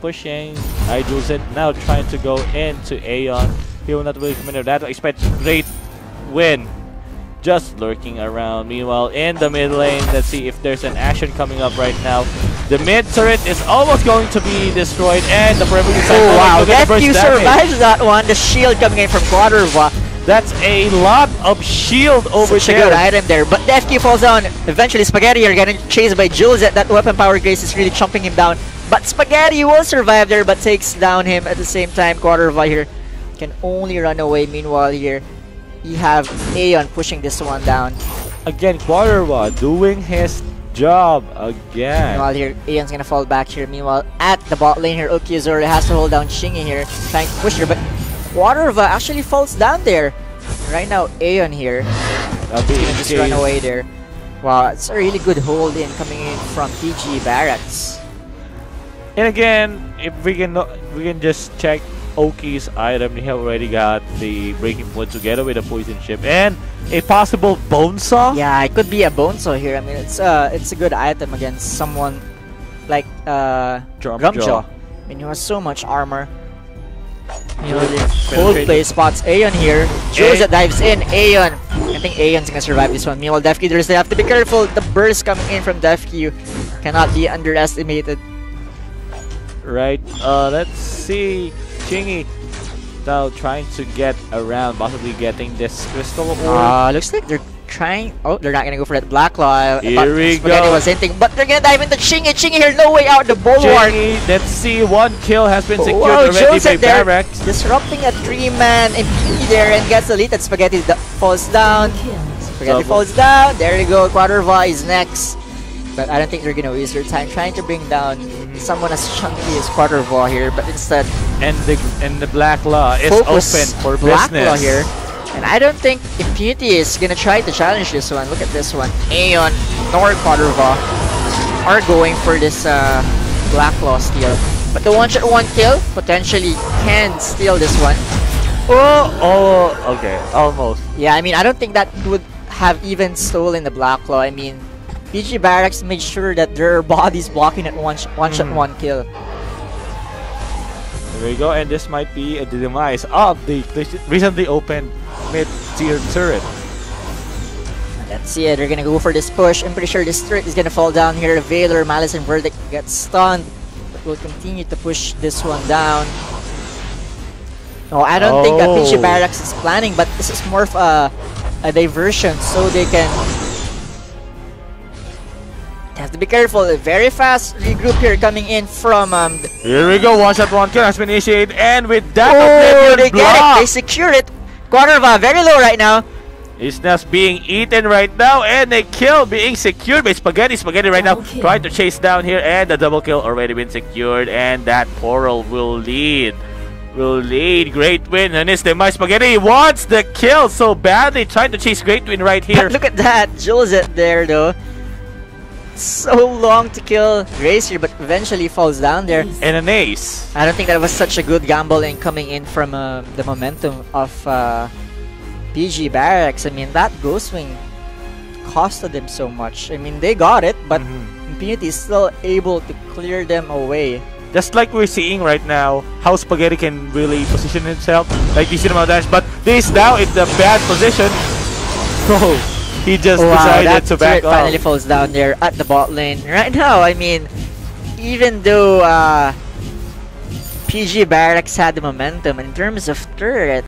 [SPEAKER 2] pushing. Idulzit now trying to go into Aeon. He will not really commit to that. Expect great win. Just lurking around. Meanwhile, in the mid lane, let's see if there's an action coming up right now. The mid turret is almost going to be destroyed, and the Forever Disciple.
[SPEAKER 1] Oh wow, Defq survives that one. The shield coming in from Quadrva.
[SPEAKER 2] That's a lot of shield over
[SPEAKER 1] Such
[SPEAKER 2] there.
[SPEAKER 1] a good item there, but Defq falls down. Eventually, Spaghetti are getting chased by Jules. That weapon power grace is really chomping him down. But Spaghetti will survive there, but takes down him at the same time. Quadrva here can only run away. Meanwhile, here you have Aeon pushing this one down.
[SPEAKER 2] Again, Quadrva doing his job again.
[SPEAKER 1] Meanwhile, here Aeon's gonna fall back here. Meanwhile, at the bot lane here, Ukiuzori has to hold down Shingy here, trying to push her, but Quadrva actually falls down there. Right now, Aeon here is gonna just run away there. Wow, it's a really good hold in coming in from PG BaRRacX.
[SPEAKER 2] And again, if we can just check Oki's item. He already got the breaking point together with a poison chip and a possible bone saw.
[SPEAKER 1] Yeah, it could be a bone saw here. I mean, it's a good item against someone like Drumjaw. I mean, he has so much armor. You know, the Coldplay spots Aeon here. Jules that dives in. Aeon. I think Aeon's gonna survive this one. Meanwhile, Defq, they have to be careful. The burst coming in from Defq cannot be underestimated.
[SPEAKER 2] Right. Let's see. Chingy now trying to get around, possibly getting this crystal orb.
[SPEAKER 1] Looks like they're trying. Oh, they're not gonna go for that Black Claw.
[SPEAKER 2] Here we
[SPEAKER 1] Spaghetti
[SPEAKER 2] go.
[SPEAKER 1] was hinting, but they're gonna dive into Chingy. Chingy here, no way out. The bulwark.
[SPEAKER 2] Chingy, let's see. One kill has been secured
[SPEAKER 1] Wow,
[SPEAKER 2] already by
[SPEAKER 1] there,
[SPEAKER 2] BaRRacX.
[SPEAKER 1] disrupting a 3-man Impunity there and gets deleted. Spaghetti falls down. Spaghetti falls down. There you go. Quadrva is next. But I don't think they're gonna waste their time trying to bring down someone as chunky as Quadrva here. But instead,
[SPEAKER 2] and the Black Law is open for
[SPEAKER 1] Black
[SPEAKER 2] business.
[SPEAKER 1] Law here. And I don't think Impunity is gonna try to challenge this one. Look at this one. Aeon nor Quadrva are going for this Black Law steal. But the one-shot one kill potentially can steal this one.
[SPEAKER 2] Oh, okay, almost.
[SPEAKER 1] Yeah, I mean, I don't think that would have even stolen the Black Claw. I mean, PG BaRRacX made sure that their bodies blocking at one-shot one kill.
[SPEAKER 2] There we go, and this might be the demise of the recently opened mid-tier turret.
[SPEAKER 1] Let's see it. They're gonna go for this push. I'm pretty sure this turret is gonna fall down here. Valor, Malice, and Verdict get stunned. But we'll continue to push this one down. No, I don't think that PG BaRRacX is planning, but this is more of a diversion so they can... have to be careful. A very fast regroup here coming in from
[SPEAKER 2] Here we go, one-shot one kill has been initiated, and with that
[SPEAKER 1] they get it. They secure it. Quadrva very low right now.
[SPEAKER 2] It's just being eaten right now, and a kill being secured by Spaghetti. Spaghetti right now trying to chase down here, and the double kill already been secured, and that portal will lead. Great win, and it's demise. Spaghetti wants the kill so badly, trying to chase Great Win right here.
[SPEAKER 1] Look at that, Jules it there though. So long to kill Grace here, but eventually falls down there.
[SPEAKER 2] And an ace.
[SPEAKER 1] I don't think that was such a good gamble in coming in from the momentum of PG BaRRacX. I mean, that Ghost Wing costed them so much. I mean, they got it, but Impunity is still able to clear them away.
[SPEAKER 2] Just like we're seeing right now, how Spaghetti can really position himself, like you see him on dash, but this now in the bad position. So he just decided to back off.
[SPEAKER 1] Finally falls down there at the bot lane. Right now, I mean, even though PG BaRRacX had the momentum in terms of turret,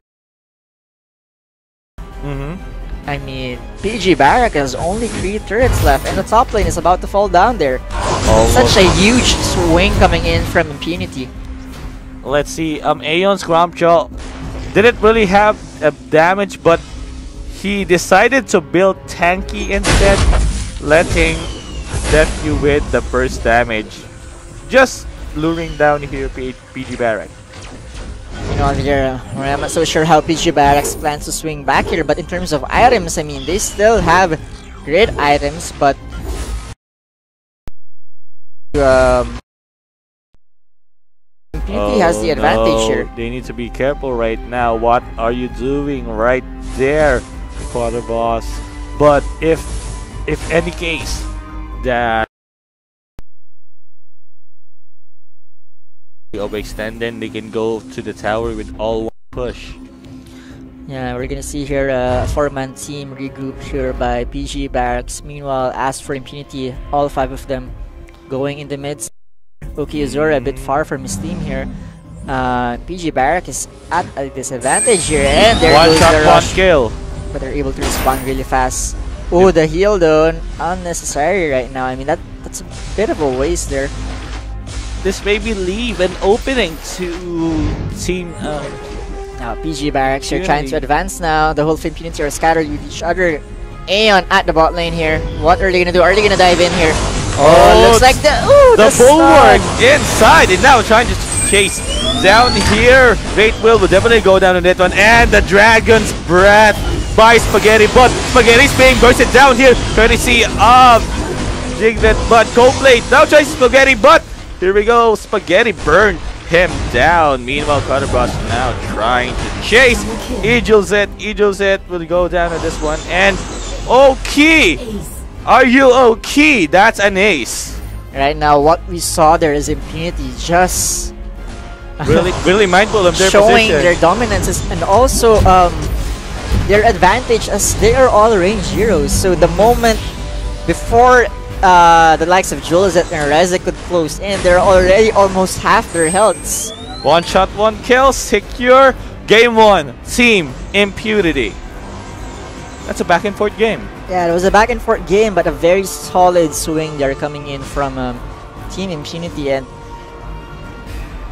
[SPEAKER 1] I mean, PG BaRRacX has only 3 turrets left, and the top lane is about to fall down there. Such a huge swing coming in from Impunity.
[SPEAKER 2] Let's see, Aeon's Gromjaw didn't really have damage, but he decided to build tanky instead, letting Defq with the burst damage. Just luring down here PG BaRRacX.
[SPEAKER 1] You know, I'm not so sure how PG BaRRacX plans to swing back here, but in terms of items, I mean, they still have great items, but Impunity has the advantage here.
[SPEAKER 2] They need to be careful right now. What are you doing right there, Quarter Boss? But if any case that overextend, then they can go to the tower with all one push.
[SPEAKER 1] Yeah, we're gonna see here a 4-man team regroup here by PG BaRRacX. Meanwhile, as for Impunity, all 5 of them going in the mid. Okiyazura a bit far from his team here. PG BaRRacX is at a disadvantage here, and there
[SPEAKER 2] One
[SPEAKER 1] goes
[SPEAKER 2] shot,
[SPEAKER 1] the
[SPEAKER 2] one
[SPEAKER 1] rush.
[SPEAKER 2] kill.
[SPEAKER 1] But they're able to respond really fast. Oh, the heal though, unnecessary right now. I mean, that's a bit of a waste there.
[SPEAKER 2] This maybe leave an opening to team.
[SPEAKER 1] Now PG BaRRacX are trying to
[SPEAKER 2] Impunity.
[SPEAKER 1] advance now. The whole Impunity are scattered with each other. Aeon at the bot lane here. What are they gonna do? Are they gonna dive in here? Oh, looks like
[SPEAKER 2] the bulwark
[SPEAKER 1] stun.
[SPEAKER 2] inside and now trying to chase down here. Great Will definitely go down on that one, and the Dragon's Breath by Spaghetti, but Spaghetti's being bursted down here. Courtesy of Jiglet, but Coldplay now tries Spaghetti, but here we go. Spaghetti burned him down. Meanwhile, Cutterbross now trying to chase. Eagleset will go down on this one, and okay. Are you okay? That's an ace.
[SPEAKER 1] Right now, what we saw there is Impunity just
[SPEAKER 2] really mindful of their
[SPEAKER 1] showing
[SPEAKER 2] position.
[SPEAKER 1] their dominances and also their advantage as they are all range heroes. So the moment before the likes of Julizet and Reza could close in, they're already almost half their healths.
[SPEAKER 2] One shot, one kill, secure. Game 1, Team Impunity. That's a back and forth game.
[SPEAKER 1] Yeah, it was a back and forth game, but a very solid swing there coming in from Team Impunity. And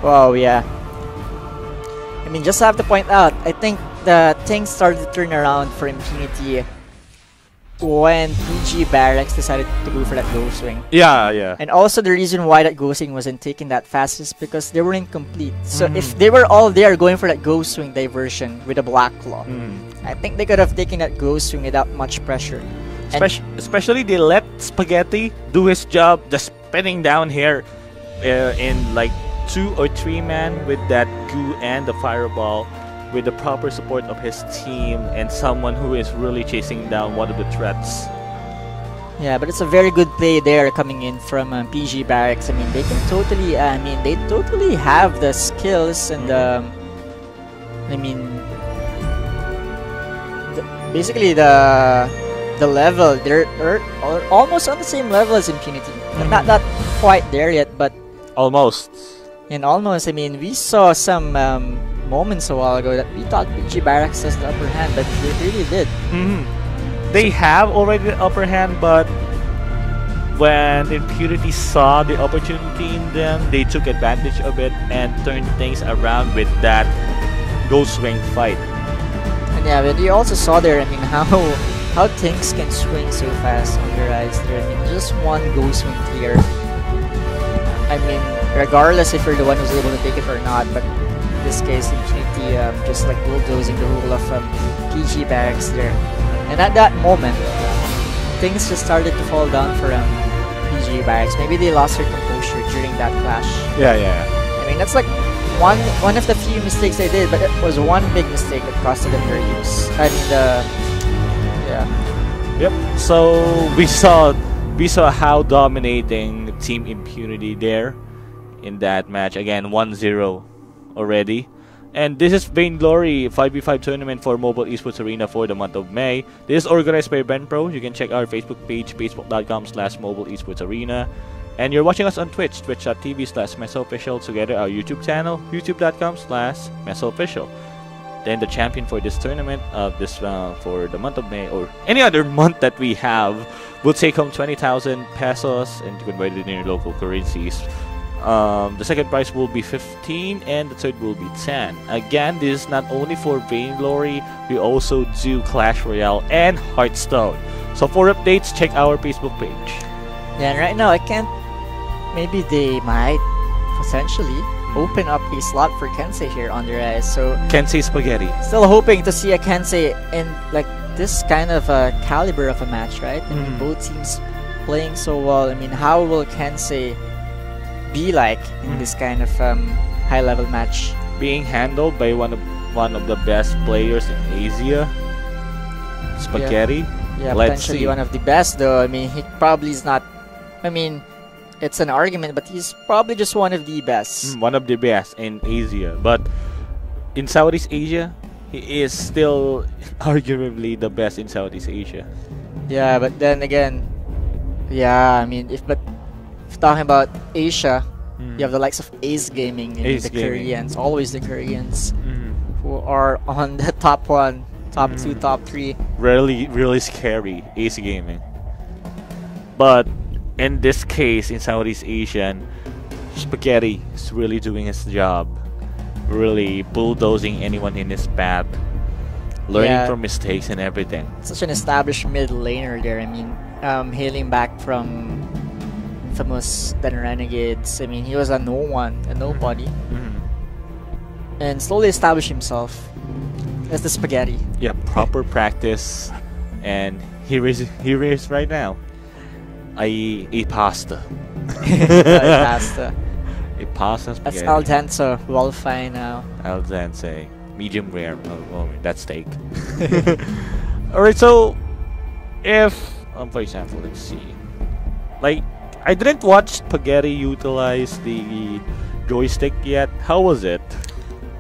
[SPEAKER 1] wow, yeah. I mean, just have to point out, I think the things started to turn around for Impunity when PG BaRRacX decided to go for that go swing.
[SPEAKER 2] Yeah.
[SPEAKER 1] And also the reason why that go swing wasn't taken that fast is because they were incomplete. So if they were all there going for that go swing diversion with a Black Claw, I think they could have taken that go swing without much pressure.
[SPEAKER 2] Especially they let Spaghetti do his job, just spinning down here in like 2 or 3 man with that goo and the fireball, with the proper support of his team and someone who is really chasing down one of the threats.
[SPEAKER 1] Yeah, but it's a very good play there coming in from PG BaRRacX. I mean, they can totally, they totally have the skills and basically the level. They're almost on the same level as Impunity. Not quite there yet, but
[SPEAKER 2] almost.
[SPEAKER 1] And almost, I mean, we saw some moments a while ago that we thought PG BaRRacX has the upper hand, but they really did.
[SPEAKER 2] They have already the upper hand, but when Impunity saw the opportunity in them, they took advantage of it and turned things around with that go swing fight.
[SPEAKER 1] And yeah, but you also saw there, I mean, how things can swing so fast on their eyes there. I mean, just one go swing clear. I mean, regardless if you're the one who's able to take it or not, but in this case, Impunity just like bulldozing the rule of PG BaRRacX there. And at that moment, things just started to fall down for PG BaRRacX. Maybe they lost their composure during that clash.
[SPEAKER 2] Yeah.
[SPEAKER 1] I mean, that's like one of the few mistakes they did, but it was one big mistake that costed them their use. I mean,
[SPEAKER 2] Yep. So we saw how dominating Team Impunity there in that match. Again, 1-0 already. And this is Vainglory 5v5 tournament for Mobile Esports Arena for the month of May. This is organized by BenPro. You can check our Facebook page, facebook.com/Mobile Esports Arena. And you're watching us on Twitch, twitch.tv/MeSAofficial. Together our YouTube channel, youtube.com/MeSAofficial. Then the champion for this tournament of this for the month of May, or any other month that we have, will take home 20,000 pesos and convert it in your local currencies. The second prize will be 15 and the third will be 10. Again, this is not only for Vainglory, we also do Clash Royale and Hearthstone. So for updates, check our Facebook page.
[SPEAKER 1] Yeah, and right now I can't. Maybe they might potentially open up a slot for Kensei here on their eyes. So
[SPEAKER 2] Kensei Spaghetti.
[SPEAKER 1] Still hoping to see a Kensei in like this kind of a caliber of a match, right? I mean, both teams playing so well. I mean, how will Kensei be like in this kind of high-level match.
[SPEAKER 2] Being handled by one of the best players in Asia, Spaghetti.
[SPEAKER 1] Yeah,
[SPEAKER 2] Let's
[SPEAKER 1] potentially
[SPEAKER 2] see.
[SPEAKER 1] one of the best though. I mean, he probably is not. I mean, it's an argument, but he's probably just one of the best.
[SPEAKER 2] One of the best in Asia, but in Southeast Asia, he is still arguably the best in Southeast Asia.
[SPEAKER 1] Yeah, but then again, yeah, I mean, if talking about Asia, you have the likes of Ace Gaming, and
[SPEAKER 2] Ace
[SPEAKER 1] the
[SPEAKER 2] Gaming.
[SPEAKER 1] Koreans, always the Koreans, who are on the top 1, top 2, top 3.
[SPEAKER 2] Really scary, Ace Gaming. But in this case, in Southeast Asian, Spaghetti is really doing his job, really bulldozing anyone in his path, learning from mistakes and everything.
[SPEAKER 1] Such an established mid laner there. I mean, hailing back from famous then Renegades. I mean, he was a no one, a nobody, and slowly established himself as the Spaghetti.
[SPEAKER 2] Yeah, proper practice, and here is right now. I eat pasta.
[SPEAKER 1] Pasta.
[SPEAKER 2] A pasta
[SPEAKER 1] That's
[SPEAKER 2] spaghetti.
[SPEAKER 1] al dente, well fine now.
[SPEAKER 2] Al dente, medium rare. Oh, that's steak. Alright, so if, for example, let's see. Like, I didn't watch Spaghetti utilize the joystick yet. How was it?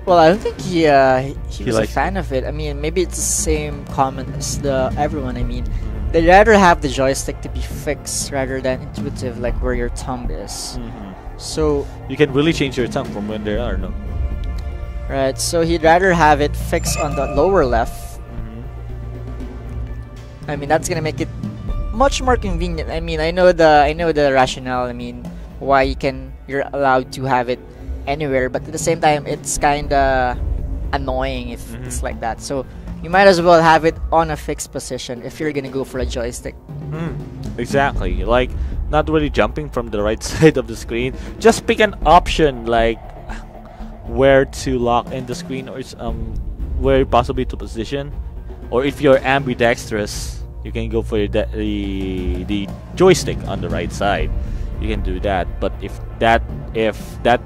[SPEAKER 1] Well, I don't think he was a
[SPEAKER 2] likes
[SPEAKER 1] fan of it. I mean, maybe it's the same comment as everyone. I mean, they'd rather have the joystick to be fixed rather than intuitive, like where your thumb is. So
[SPEAKER 2] You can really change your tongue from when there are no.
[SPEAKER 1] right, so he'd rather have it fixed on the lower left. I mean, that's gonna make it much more convenient. I mean, I know the rationale. I mean, why you're allowed to have it anywhere, but at the same time, it's kinda annoying if it's like that. So you might as well have it on a fixed position if you're gonna go for a joystick.
[SPEAKER 2] Exactly. Like, not really jumping from the right side of the screen. Just pick an option like where to lock in the screen, or where possibly to position. Or if you're ambidextrous, you can go for the joystick on the right side. You can do that. But if that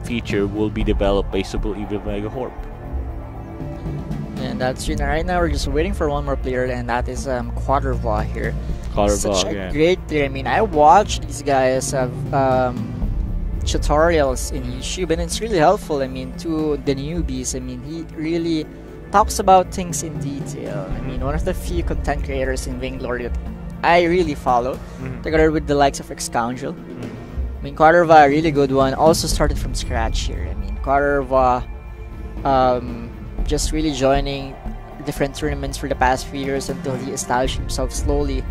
[SPEAKER 2] feature will be developed by Super Evil Mega Horp.
[SPEAKER 1] And that's right now we're just waiting for one more player, and that is Quadrava here. Such a great player. I mean, I watched these guys have tutorials in YouTube, and it's really helpful. I mean, to the newbies. I mean, he really talks about things in detail. I mean, one of the few content creators in Vainglory that I really follow, together with the likes of Excoundrel. I mean, Quadrava, a really good one. Also started from scratch here. I mean, Quadrava, just really joining different tournaments for the past few years until he established himself slowly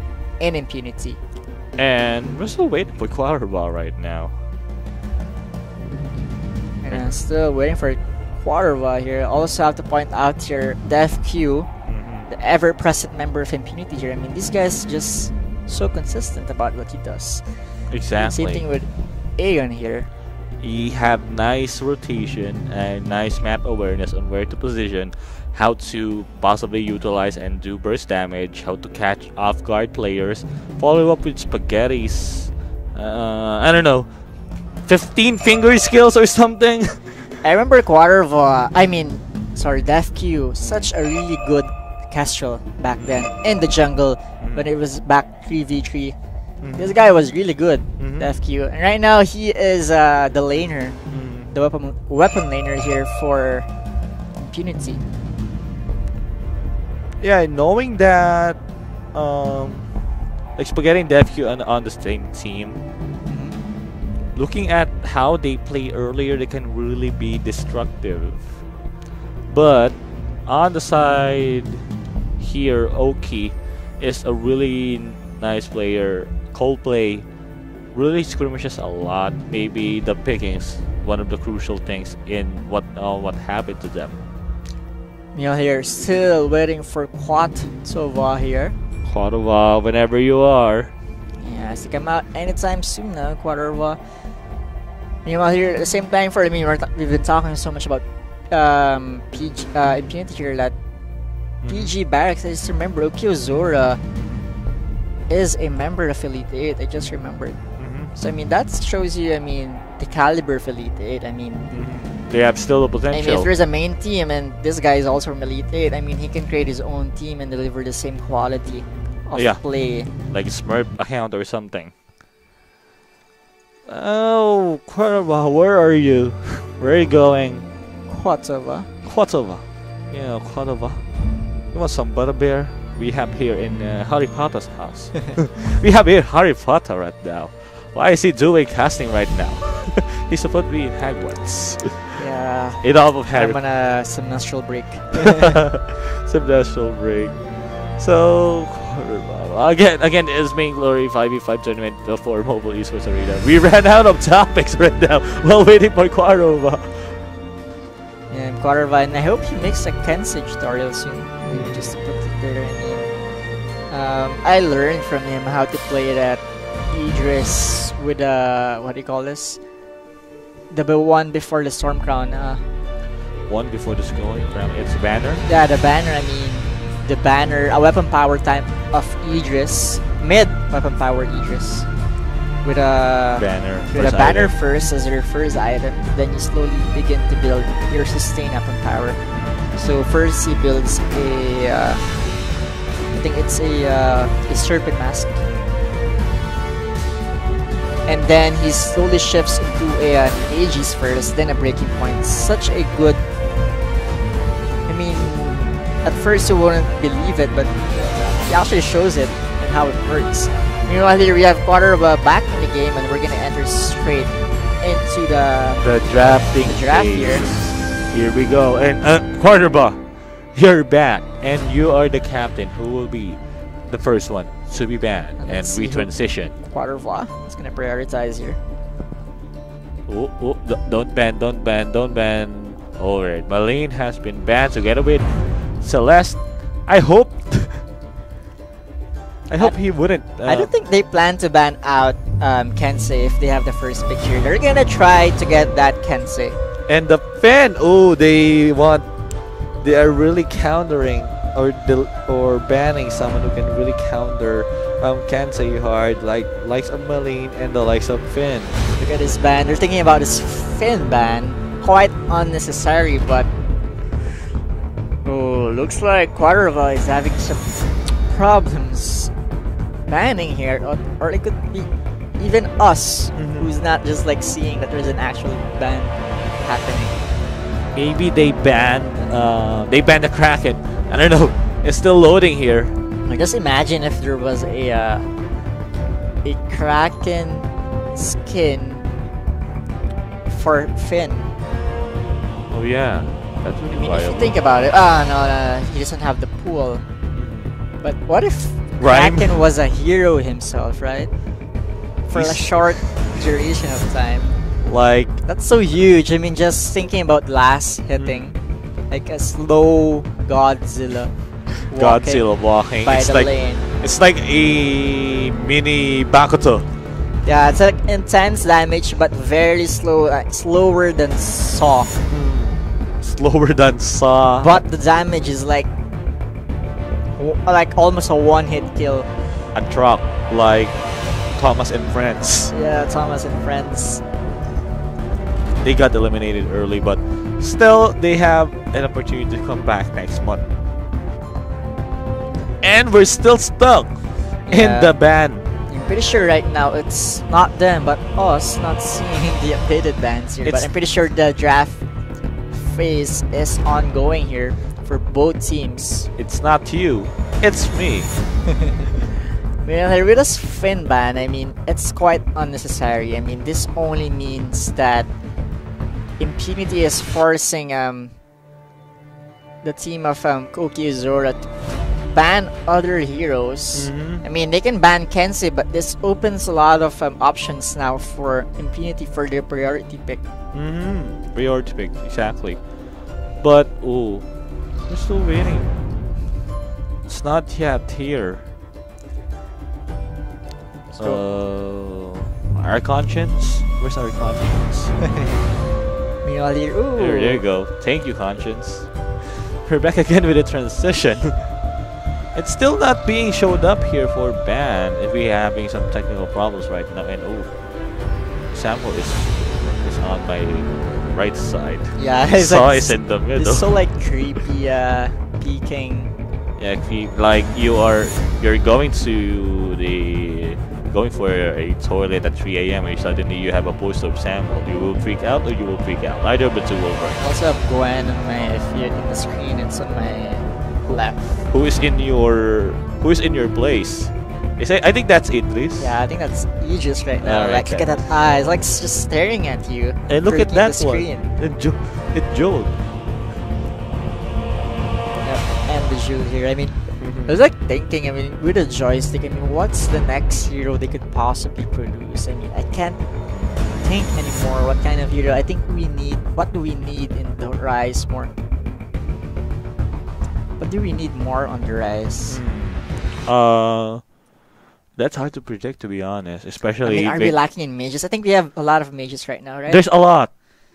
[SPEAKER 1] in Impunity.
[SPEAKER 2] And we're still waiting for Quadrava right now.
[SPEAKER 1] And I'm still waiting for Quadrava here. Also have to point out here, DefQ, the ever-present member of Impunity here. I mean, this guy's just so consistent about what he does.
[SPEAKER 2] Exactly.
[SPEAKER 1] Same thing with Aeon here.
[SPEAKER 2] He have nice rotation and nice map awareness on where to position, how to possibly utilize and do burst damage, how to catch off guard players, follow up with Spaghetti's I don't know, 15 finger skills or something.
[SPEAKER 1] I remember DefQ, such a really good Kestrel back then in the jungle when it was back 3v3. This guy was really good, DefQ, and right now he is the laner, the weapon laner here for Impunity.
[SPEAKER 2] Yeah, knowing that like Spaghetti and DefQ on the same team, looking at how they play earlier, they can really be destructive. But on the side here, Oki is a really nice player. Coldplay really skirmishes a lot. Maybe the pickings, one of the crucial things in what happened to them.
[SPEAKER 1] Neil here, still waiting for Quadrava here.
[SPEAKER 2] Quadrava, whenever you are.
[SPEAKER 1] Yeah, has to come out anytime soon now, Quadrava. Meanwhile here, at the same time we've been talking so much about Impunity here that PG BaRRacX, I just remember Okiozora is a member of Elite 8, I just remembered. So I mean, that shows you, I mean, the caliber of Elite 8. I mean,
[SPEAKER 2] They have still the
[SPEAKER 1] I mean, if
[SPEAKER 2] potential.
[SPEAKER 1] there's a main team and this guy is also from Elite 8, I mean, he can create his own team and deliver the same quality of
[SPEAKER 2] Yeah.
[SPEAKER 1] play.
[SPEAKER 2] Like a Smurf account or something. Oh, Cordova, where are you? Where are you going?
[SPEAKER 1] Whatever.
[SPEAKER 2] Cordova. Yeah, Cordova. You want some butterbeer? We have here in Harry Potter's house. We have here Harry Potter right now. Why is he doing casting right now? He's supposed to be in Hogwarts.
[SPEAKER 1] Yeah.
[SPEAKER 2] Enough of Harry
[SPEAKER 1] I'm on a semestral break.
[SPEAKER 2] Semestral break. So again, it's Vainglory 5v5 tournament for mobile Esports Arena. We ran out of topics right now while waiting for Quarova.
[SPEAKER 1] And Quarterva, and I hope he makes a Kensei tutorial soon. Maybe just to put it there. I mean, I learned from him how to play that Idris with what do you call this? The one before the Storm Crown.
[SPEAKER 2] One before the scoring crown. It's banner.
[SPEAKER 1] Yeah, the banner. I mean, the banner, a weapon power type of Idris, mid weapon power Idris, with a
[SPEAKER 2] Banner.
[SPEAKER 1] with a banner first as your first item. Then you slowly begin to build your sustain weapon power. So first he builds a, I think it's a serpent mask, and then he slowly shifts into an Aegis first, then a breaking point. Such a good. I mean, at first you wouldn't believe it, but he actually shows it and how it works. Meanwhile, here we have Quarterba back in the game, and we're gonna enter straight into
[SPEAKER 2] the drafting
[SPEAKER 1] draft
[SPEAKER 2] phase.
[SPEAKER 1] here.
[SPEAKER 2] Here we go. And Quarterba, you're back, and you are the captain who will be the first one to be banned and
[SPEAKER 1] Let's see who-
[SPEAKER 2] retransition.
[SPEAKER 1] Quarterva is gonna prioritize here.
[SPEAKER 2] Oh, don't ban. Alright, Malene has been banned together with Celeste. I hope he wouldn't.
[SPEAKER 1] I don't think they plan to ban out Kensei if they have the first pick here. They're gonna try to get that Kensei.
[SPEAKER 2] And the fan, they are really countering or banning someone who can really counter Kensei hard, like likes of Malene and the likes of Finn.
[SPEAKER 1] Look at this ban. They're thinking about this Finn ban. Quite unnecessary, but looks like Quarterva is having some problems banning here, or it could be even us, who's not just like seeing that there's an actual ban happening.
[SPEAKER 2] Maybe they banned the Kraken. I don't know. It's still loading here.
[SPEAKER 1] Like, just imagine if there was a Kraken skin for Finn.
[SPEAKER 2] Oh yeah, that would
[SPEAKER 1] I
[SPEAKER 2] be
[SPEAKER 1] mean, if you
[SPEAKER 2] viable.
[SPEAKER 1] think about it, no, he doesn't have the pool. But what if
[SPEAKER 2] Rhyme?
[SPEAKER 1] Kraken was a hero himself, right? For a
[SPEAKER 2] He's-
[SPEAKER 1] short duration of time.
[SPEAKER 2] Like,
[SPEAKER 1] That's so huge. I mean, just thinking about last hitting, like a slow Godzilla
[SPEAKER 2] walking.
[SPEAKER 1] by
[SPEAKER 2] It's
[SPEAKER 1] the
[SPEAKER 2] like
[SPEAKER 1] lane.
[SPEAKER 2] it's like a mini Bakuto.
[SPEAKER 1] Yeah, it's like intense damage, but very slow, slower than Saw.
[SPEAKER 2] Slower than Saw.
[SPEAKER 1] But the damage is like almost a one-hit kill.
[SPEAKER 2] And truck like Thomas and Friends.
[SPEAKER 1] Yeah, Thomas and Friends.
[SPEAKER 2] They got eliminated early, but still they have an opportunity to come back next month. And we're still stuck in
[SPEAKER 1] Yeah.
[SPEAKER 2] the ban.
[SPEAKER 1] I'm pretty sure right now it's not them, but us not seeing the updated bans here. But
[SPEAKER 2] It's-
[SPEAKER 1] I'm pretty sure the draft phase is ongoing here for both teams.
[SPEAKER 2] It's not you, it's me.
[SPEAKER 1] Well, with this Finn ban, I mean, it's quite unnecessary. I mean, this only means that Impunity is forcing the team of Koki Uzora to ban other heroes. I mean, they can ban Kensei, but this opens a lot of options now for Impunity for their priority pick.
[SPEAKER 2] Priority pick, exactly. But we're still waiting. It's not yet here. Our conscience? Where's our conscience?
[SPEAKER 1] Meanwhile, here,
[SPEAKER 2] There you go. Thank you, conscience. We're back again with a transition. It's still not being showed up here for ban if we're having some technical problems right now. And sample is on my right side.
[SPEAKER 1] Yeah, it's
[SPEAKER 2] Saw
[SPEAKER 1] like,
[SPEAKER 2] is in the middle.
[SPEAKER 1] it's so like creepy peeking.
[SPEAKER 2] Yeah, like you're going to the for a toilet at 3 a.m. and suddenly you have a poster of Samuel. You will freak out or you will freak out. Either of the two will work.
[SPEAKER 1] I also have Gwen on my in the screen. It's on my left.
[SPEAKER 2] Who is in your place? I think that's Idris.
[SPEAKER 1] Yeah, I think that's Aegis right now.
[SPEAKER 2] Alright,
[SPEAKER 1] Like, look at that eye. It's like just staring at you.
[SPEAKER 2] And look at
[SPEAKER 1] freaking
[SPEAKER 2] that
[SPEAKER 1] the screen.
[SPEAKER 2] one. It Joel.
[SPEAKER 1] Yeah, and the Jules here. I mean, I was like thinking, I mean, with a joystick, I mean, what's the next hero they could possibly produce? I mean, I can't think anymore what kind of hero. I think what do we need in the Rise more? What do we need more on the Rise?
[SPEAKER 2] That's hard to predict, to be honest. Especially,
[SPEAKER 1] I mean, are we lacking in mages? I think we have a lot of mages right now, right?
[SPEAKER 2] There's a lot.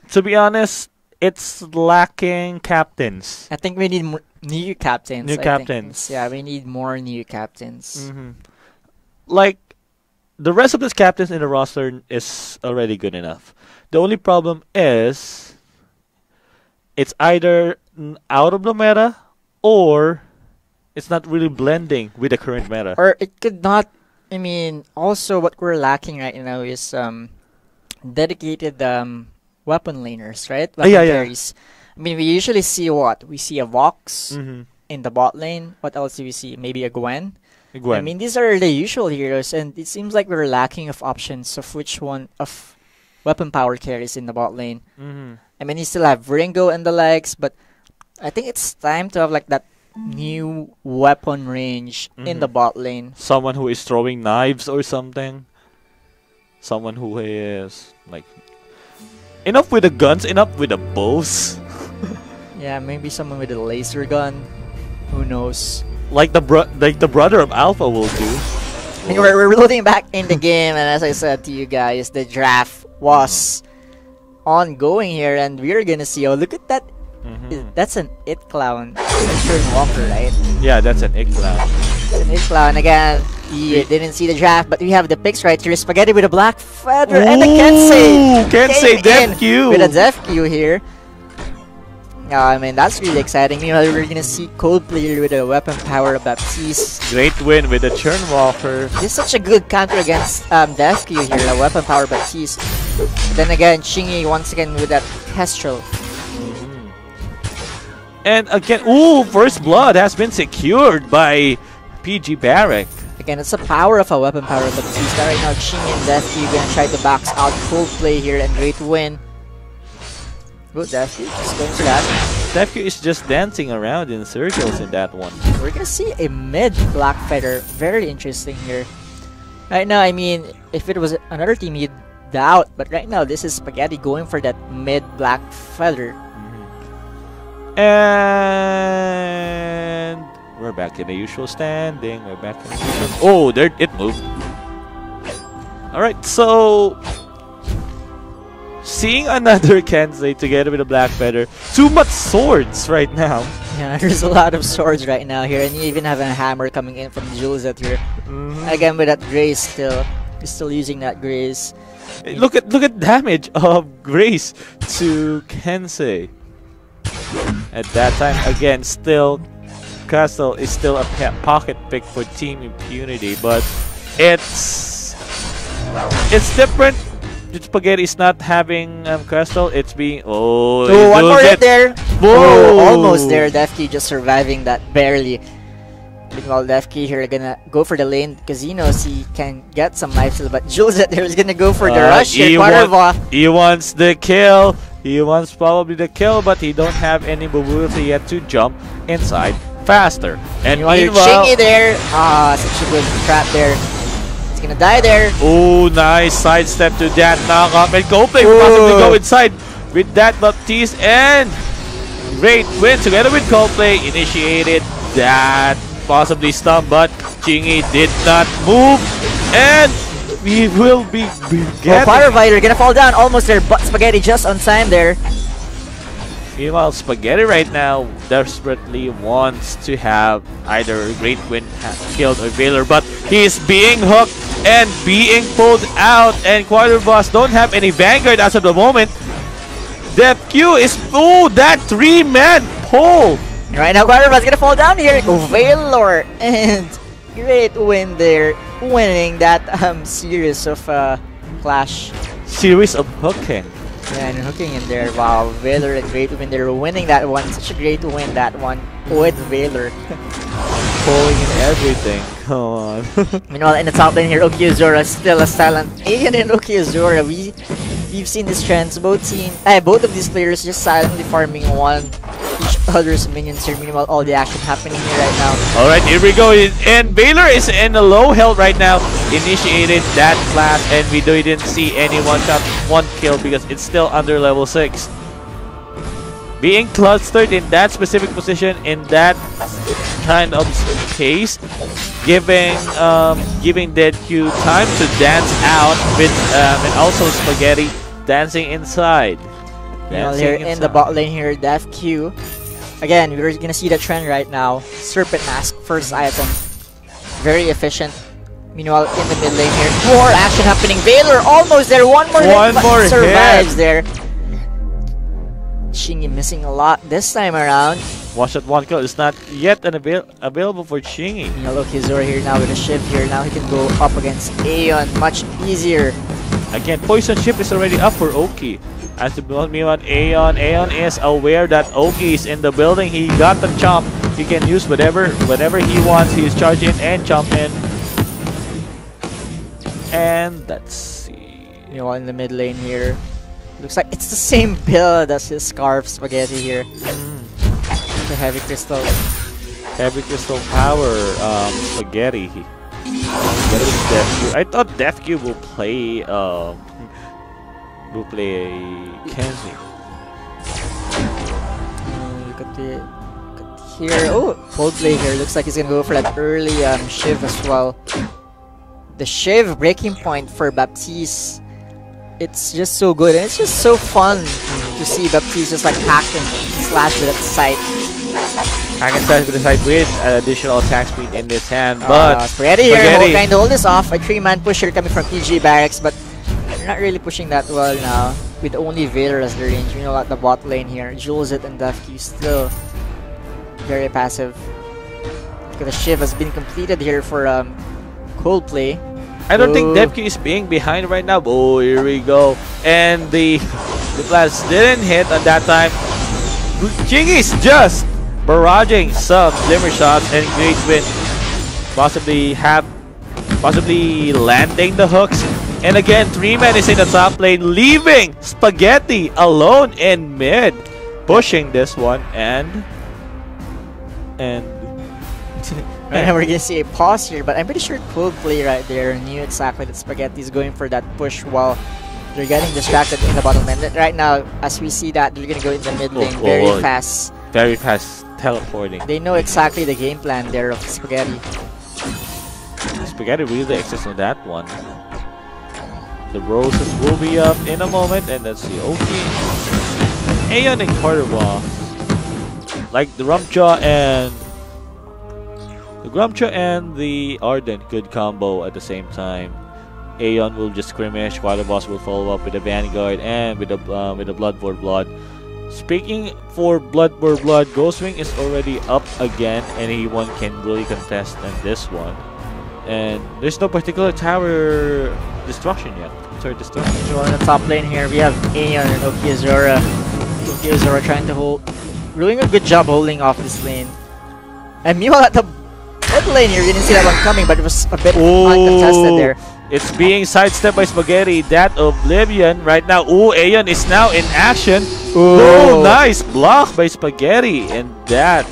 [SPEAKER 2] To be honest, it's lacking captains.
[SPEAKER 1] I think we need new captains.
[SPEAKER 2] New captains.
[SPEAKER 1] Yeah, we need more new captains.
[SPEAKER 2] Like, the rest of the captains in the roster is already good enough. The only problem is it's either out of the meta or it's not really blending with the current meta.
[SPEAKER 1] Or it could not. I mean, also what we're lacking right now is dedicated weapon laners, right? Weapon carries. I mean, we usually see what? We see a Vox in the bot lane. What else do we see? Maybe a Gwen. I mean, these are the usual heroes, and it seems like we're lacking of options of which one of weapon power carries in the bot lane. I mean, you still have Ringo and the likes, but I think it's time to have like that new weapon range in the bot lane.
[SPEAKER 2] Someone who is throwing knives or something. Someone who is like enough with the guns, enough with the bows.
[SPEAKER 1] Yeah, maybe someone with a laser gun. Who knows?
[SPEAKER 2] Like the brother of Alpha will do.
[SPEAKER 1] I mean, we're loading back in the game, and as I said to you guys, the draft was ongoing here, and we're gonna see. Oh, look at that! That's an It Clown. Turn Walker, right?
[SPEAKER 2] Yeah, that's an It Clown.
[SPEAKER 1] It's an It Clown again. You didn't see the draft, but we have the picks right here. Spaghetti with a black feather and the Kensei.
[SPEAKER 2] Kensei Def Q
[SPEAKER 1] with a Def Q here. I mean, that's really exciting. Meanwhile, we're gonna see Coldplay with a weapon power of Baptiste.
[SPEAKER 2] Great win with the Churn Walker.
[SPEAKER 1] This is such a good counter against Def Q here, a weapon power Baptiste. Then again, Chingy once again with that Kestrel.
[SPEAKER 2] And again, first blood has been secured by PG BaRRacX.
[SPEAKER 1] Again, it's the power of a weapon power of Baptiste. Right now, Chingy and Def Q gonna try to box out Coldplay here, and great win. Good, Def Q just going for that.
[SPEAKER 2] Def Q is just dancing around in circles in that one.
[SPEAKER 1] We're gonna see a mid Black Feather. Very interesting here. Right now, I mean, if it was another team, you'd doubt. But right now, this is Spaghetti going for that mid Black Feather.
[SPEAKER 2] And we're back in the usual standing. We're back in the usual. Oh, there it moved. Alright, so seeing another Kensei together with a Black Feather. Too much swords right now.
[SPEAKER 1] Yeah, there's a lot of swords right now here, and you even have a hammer coming in from Jules out here. Again with that Grace still. He's still using that Grace.
[SPEAKER 2] Look at damage of Grace to Kensei. At that time, again, still Castle is still a pocket pick for Team Impunity, but it's different. Spaghetti is not having Castle. It's being one
[SPEAKER 1] more hit there.
[SPEAKER 2] Whoa.
[SPEAKER 1] Almost there. Defkey just surviving that barely. Meanwhile, Defkey here gonna go for the lane because he knows he can get some life steal, but Jules there is gonna go for the rush here.
[SPEAKER 2] He wants the kill. He wants probably the kill, but he don't have any mobility yet to jump inside faster. And meanwhile,
[SPEAKER 1] Chingy there. Such a good trap there. He's gonna die there.
[SPEAKER 2] Oh, nice sidestep to that knockup, and Coldplay will possibly go inside with that Baptiste, and great win together with Coldplay. Initiated that possibly stun, but Chingy did not move, and we will be getting...
[SPEAKER 1] Fire Fighter gonna fall down almost there, but Spaghetti just on time there.
[SPEAKER 2] Meanwhile, Spaghetti right now desperately wants to have either Great Wind killed or Valor, but he's being hooked and being pulled out, and Quarter Boss don't have any Vanguard as of the moment. DevQ is that 3-man pull.
[SPEAKER 1] And right now, Guardian's gonna fall down here. Vainglory and great win there, winning that series of Clash.
[SPEAKER 2] Series of hooking.
[SPEAKER 1] Yeah, and hooking in there. Wow, Vainglory, a great win there, winning that one. Such a great win, that one with Vainglory.
[SPEAKER 2] Pulling in everything. Come on.
[SPEAKER 1] Meanwhile, in the top lane here, Okiyazura still a silent. Aeon and Okiyazura, we've seen this trends. Both of these players just silently farming each other's minions here. Meanwhile, all the action happening here right now.
[SPEAKER 2] Alright, here we go. And Vainglory is in a low health right now. Initiated that class, and we didn't see any one kill because it's still under level 6. Being clustered in that specific position, in that kind of case, giving DevQ time to dance out with and also Spaghetti dancing inside.
[SPEAKER 1] Here in the bot lane here, DevQ. Again, we're gonna see the trend right now. Serpent Mask, first item, very efficient. Meanwhile, in the mid lane here, more action happening. Vainglory almost there. One more hit, survives there. Chingy missing a lot this time around.
[SPEAKER 2] Watch that one kill. It's not yet available for Chingy.
[SPEAKER 1] Okiyazura here now with a shift here. Now he can go up against Aeon much easier.
[SPEAKER 2] Again, Poison Shift is already up for Oki. As the meanwhile, Aeon is aware that Oki is in the building. He got the chomp. He can use whatever he wants. He's charging and chomping. And let's see.
[SPEAKER 1] Meanwhile, in the mid lane here, looks like it's the same build as his Scarf Spaghetti here. The Heavy Crystal.
[SPEAKER 2] Heavy Crystal power Spaghetti. I thought DevQ will play Kenzie.
[SPEAKER 1] Look at here. Oh, cold play here. Looks like he's gonna go for that early Shiv as well. The Shiv breaking point for Baptiste. It's just so good, and it's just so fun to see Baptiste just like hack and slash with that sight.
[SPEAKER 2] Hack and slash with the sight with additional attack speed in this hand, but
[SPEAKER 1] Spaghetti here trying to hold this off. A 3-man pusher coming from PG BaRRacX, but they're not really pushing that well now. With only Vader as the range. You know, at the bot lane here, Jules it and DevQ still very passive. Because the Shiv has been completed here for Coldplay.
[SPEAKER 2] I don't think DevQ is being behind right now. Oh, here we go. And the blast didn't hit at that time. Chingy's just barraging some glimmer shots and great win. Possibly landing the hooks. And again, 3-man is in the top lane, leaving Spaghetti alone in mid. Pushing this one and
[SPEAKER 1] right now we're gonna see a pause here, but I'm pretty sure Coldplay right there knew exactly that Spaghetti is going for that push while they're getting distracted in the bottom lane. Right now, as we see that, they're gonna go in the mid lane very fast.
[SPEAKER 2] Very fast teleporting.
[SPEAKER 1] They know exactly the game plan there of Spaghetti.
[SPEAKER 2] Spaghetti really exists on that one. The roses will be up in a moment, and let's see. Okay. Aeon and Carterboss. Like the Grumjaw and the Ardent could combo at the same time. Aeon will just skirmish, Quarterboss will follow up with the Vanguard and with the Blood for Blood. Speaking for Blood for Blood, Ghostwing is already up again, and anyone can really contest in this one. And there's no particular tower destruction yet. Sorry, destruction.
[SPEAKER 1] So on the top lane here, we have Aeon and Okiyazura. Okiyazura trying to doing a good job holding off this lane. And meanwhile at the mid lane here, you didn't see that one coming, but it was a bit uncontested there.
[SPEAKER 2] It's being sidestepped by Spaghetti. That Oblivion right now. Ooh, Aeon is now in action. Ooh, nice block by Spaghetti. And that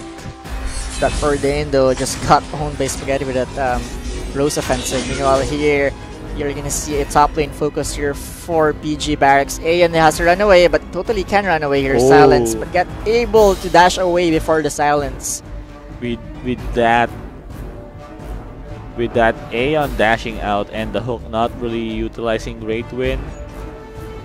[SPEAKER 1] Ordain though just got owned by Spaghetti with that Rose offensive. Meanwhile here, you're gonna see a top lane focus here for PG BaRRacX. Aeon has to run away, but totally can run away here. Silence, but get able to dash away before the silence.
[SPEAKER 2] With that Aeon dashing out and the hook not really utilizing Great Wind,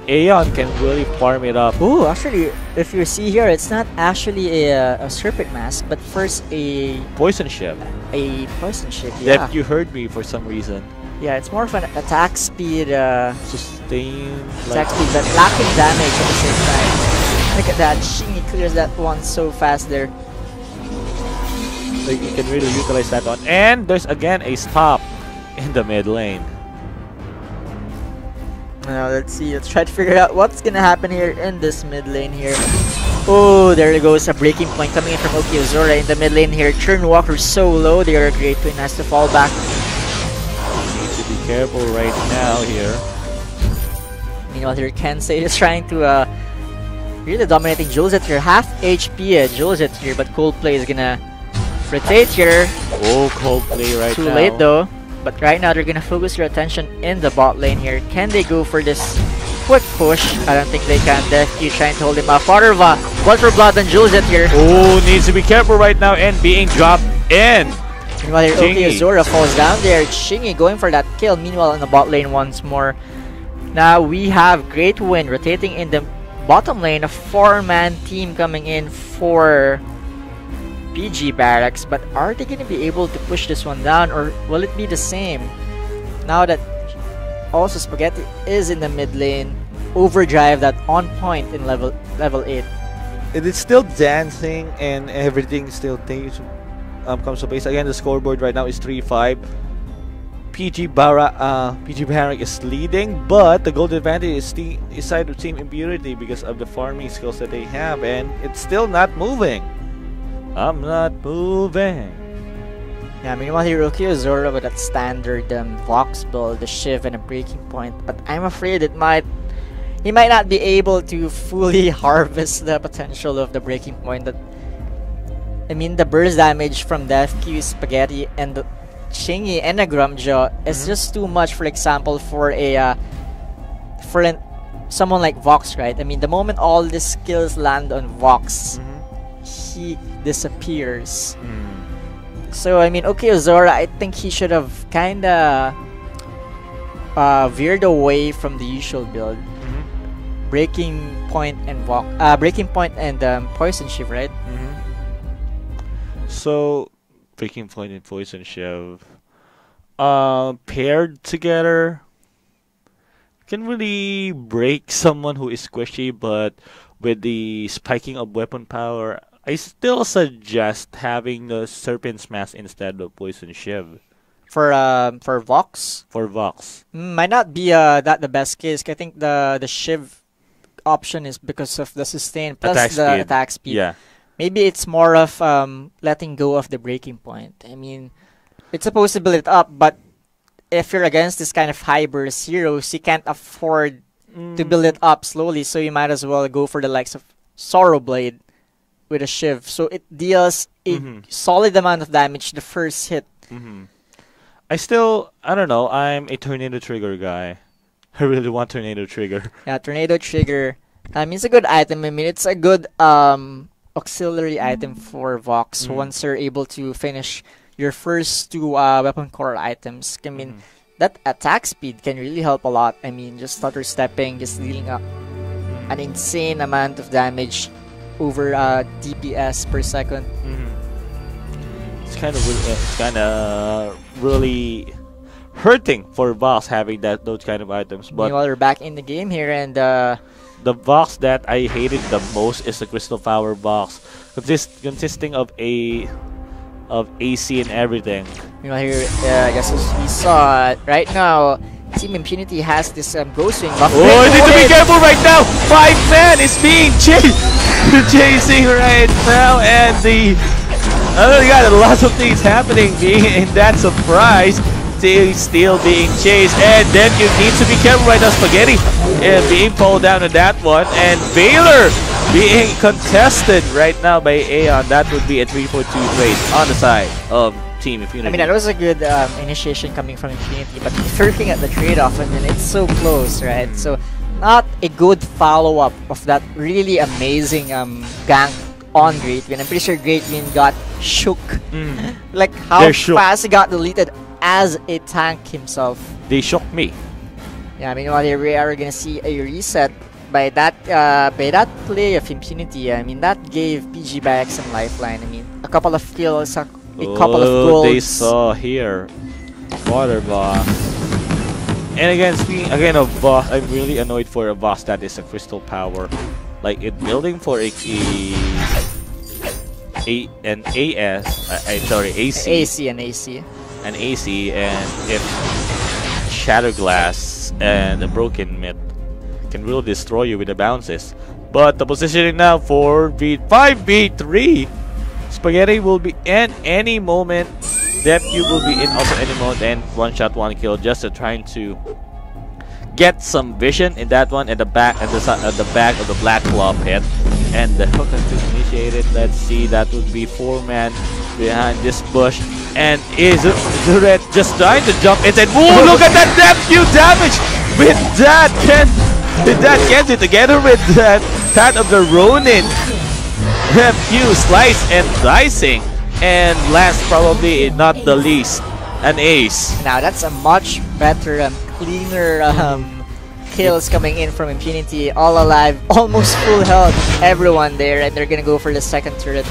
[SPEAKER 2] Aeon can really farm it up.
[SPEAKER 1] Ooh, actually, if you see here, it's not actually a Serpent Mask, but first a
[SPEAKER 2] Poison Ship.
[SPEAKER 1] A Poison Ship, yeah.
[SPEAKER 2] That you heard me for some reason.
[SPEAKER 1] Yeah, it's more of an attack speed,
[SPEAKER 2] sustain,
[SPEAKER 1] attack speed, but lacking damage at the same time. Look at that, Shingy clears that one so fast there.
[SPEAKER 2] So you can really utilize that one. And there's again a stop in the mid lane.
[SPEAKER 1] Now let's see, let's try to figure out what's gonna happen here in this mid lane here. Oh, there goes a breaking point coming in from Okiozora in the mid lane here. Churnwalker so low, they are great twin, has to fall back.
[SPEAKER 2] Need to be careful right now here.
[SPEAKER 1] Meanwhile here, Kensei is trying to really dominating Julzet here. Half HP Julzet here, but Coldplay is gonna rotate here.
[SPEAKER 2] Oh, Coldplay right
[SPEAKER 1] Too
[SPEAKER 2] now.
[SPEAKER 1] late though. But right now they're gonna focus your attention in the bot lane here. Can they go for this quick push? I don't think they can. Deathkey trying to hold him off. Waterva, blood for blood on Julzet here.
[SPEAKER 2] Oh, needs to be careful right now and being dropped in.
[SPEAKER 1] Meanwhile here, Okiozora falls down there. Shingy going for that kill. Meanwhile in the bot lane once more. Now we have Great Wind rotating in the bottom lane. A 4-man team coming in for PG BaRRacX, but are they going to be able to push this one down, or will it be the same? Now that also Spaghetti is in the mid lane, Overdrive that on point in level 8.
[SPEAKER 2] It is still dancing and everything still comes to pace. Again, the scoreboard right now is 3-5. PG BaRRacX is leading, but the gold advantage is side of Team Impunity because of the farming skills that they have, and it's still not moving. I'm not moving.
[SPEAKER 1] Yeah, meanwhile here, Okiozora with that standard Vox build, the Shiv and a breaking point, but I'm afraid he might not be able to fully harvest the potential of the breaking point. I mean, the burst damage from Deathkey, Spaghetti, and the Shingy and a Grumjaw is just too much. For example, for someone like Vox, right? I mean, the moment all the skills land on Vox, he disappears. So I mean, Okiozora, I think he should have kinda veered away from the usual build. Breaking point and Poison Shiv, right?
[SPEAKER 2] So Breaking Point and Poison Shiv paired together can really break someone who is squishy, but with the spiking of weapon power, I still suggest having the Serpent's Mask instead of Poison Shiv.
[SPEAKER 1] For Vox?
[SPEAKER 2] For Vox.
[SPEAKER 1] Might not be that the best case. I think the Shiv option is because of the sustain plus attack speed.
[SPEAKER 2] Yeah.
[SPEAKER 1] Maybe it's more of letting go of the breaking point. I mean, it's supposed to build it up, but if you're against this kind of high burst heroes, you can't afford to build it up slowly, so you might as well go for the likes of Sorrowblade with a Shiv. So it deals a solid amount of damage the first hit.
[SPEAKER 2] I don't know, I'm a Tornado Trigger guy. I really want Tornado Trigger.
[SPEAKER 1] Yeah, Tornado Trigger. I mean, it's a good item. I mean, it's a good auxiliary item for Vox once you're able to finish your first 2 weapon core items. I mean, that attack speed can really help a lot. I mean, just stutter stepping, just dealing up an insane amount of damage over DPS per second.
[SPEAKER 2] It's kind of really hurting for Vox having those kind of items. But
[SPEAKER 1] meanwhile, we're back in the game here, and
[SPEAKER 2] the Vox that I hated the most is the Crystal Power Vox, consisting of AC and everything.
[SPEAKER 1] Meanwhile here, I guess as we saw right now, Team Impunity has this Ghost Wing buff.
[SPEAKER 2] Oh, you need to be careful right now! 5-man is being chasing right now, and oh my god, a lot of things happening being in that surprise. Still being chased, and then you need to be careful right now. Spaghetti being pulled down on that one, and Baylor being contested right now by Aeon. That would be a 3-4-2 trade on the side of Team Impunity.
[SPEAKER 1] I mean, that was a good initiation coming from Impunity, but if you're looking at the trade-off, I mean, it's so close, right? So, not a good follow-up of that really amazing gank on Great Win. I'm pretty sure Great Win got shook. Like, how fast he got deleted as a tank himself.
[SPEAKER 2] They shook me.
[SPEAKER 1] Yeah, meanwhile here we are gonna see a reset by that play of Impunity. I mean, that gave PG BaRRacX some lifeline. I mean, a couple of kills, a couple of goals.
[SPEAKER 2] They saw here Water Boss. And again, speaking again of boss, I'm really annoyed for a boss that is a Crystal Power. like it building for an AC.
[SPEAKER 1] AC and AC.
[SPEAKER 2] An AC, and if Shatterglass and a Broken Myth can really destroy you with the bounces. But the positioning now for 5v3. Spaghetti will be in any moment. Cube will be in also any moment, and one shot, one kill, just trying to get some vision in that one at the back at the back of the Black Claw pit. And the hook has been initiated. Let's see, that would be 4-man behind this bush. And is Zuret just trying to jump in? And whoa, look at that Cube damage with that Kenzie together with that of the Ronin. Cube slice and dicing. And last, probably not the least, an ace.
[SPEAKER 1] Now that's a much better, cleaner kills coming in from Impunity. All alive, almost full health, everyone there, and they're gonna go for the second turret.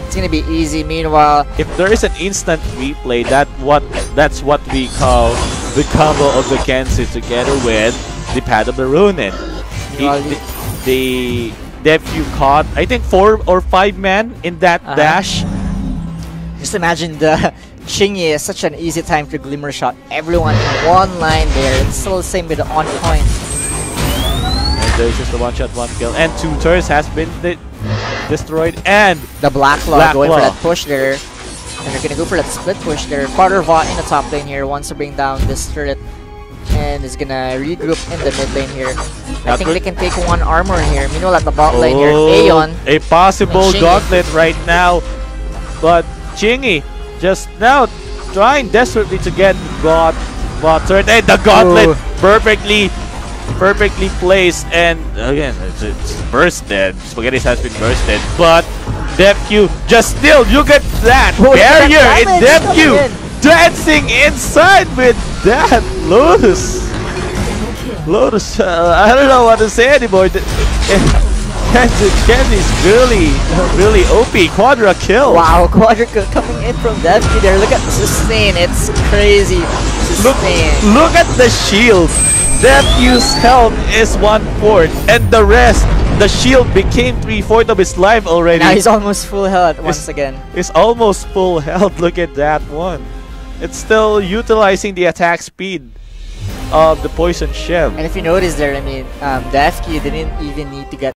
[SPEAKER 1] It's gonna be easy. Meanwhile,
[SPEAKER 2] if there is an instant replay, that's what we call the combo of the Kenzie together with the Pad of the Ronin. The Cube caught, I think, 4 or 5 men in that dash.
[SPEAKER 1] Just imagine the Chingy is such an easy time to Glimmer Shot. Everyone in one line there. It's still the same with the on point.
[SPEAKER 2] And there's just the one shot, one kill. And 2 turrets has been destroyed. And
[SPEAKER 1] the Black Claw going for that push there. And they're gonna go for that split push there. Quartervot in the top lane here wants to bring down this turret. And is gonna regroup in the mid lane here. I think they can take 1 armor here. Meanwhile, at the bot lane here, Aeon.
[SPEAKER 2] A possible gauntlet right now. But Chingy just now trying desperately to get bot turret, and the gauntlet perfectly placed, and again it's bursted. Spaghetti has been bursted, but Cube just still look at that barrier in Cube dancing inside with that Lotus. I don't know what to say anymore. Kenzi's really OP. Quadra kill.
[SPEAKER 1] Wow, Quadra kill coming in from Cube there. Look at the sustain. It's crazy. Sustain.
[SPEAKER 2] Look at the shield. Cube's health is 1/4, and the rest, the shield became 3/4 of his life already.
[SPEAKER 1] Now he's almost full health once again.
[SPEAKER 2] It's almost full health. Look at that one. It's still utilizing the attack speed of the Poison Shiv.
[SPEAKER 1] And if you notice there, I mean, Cube didn't even need to get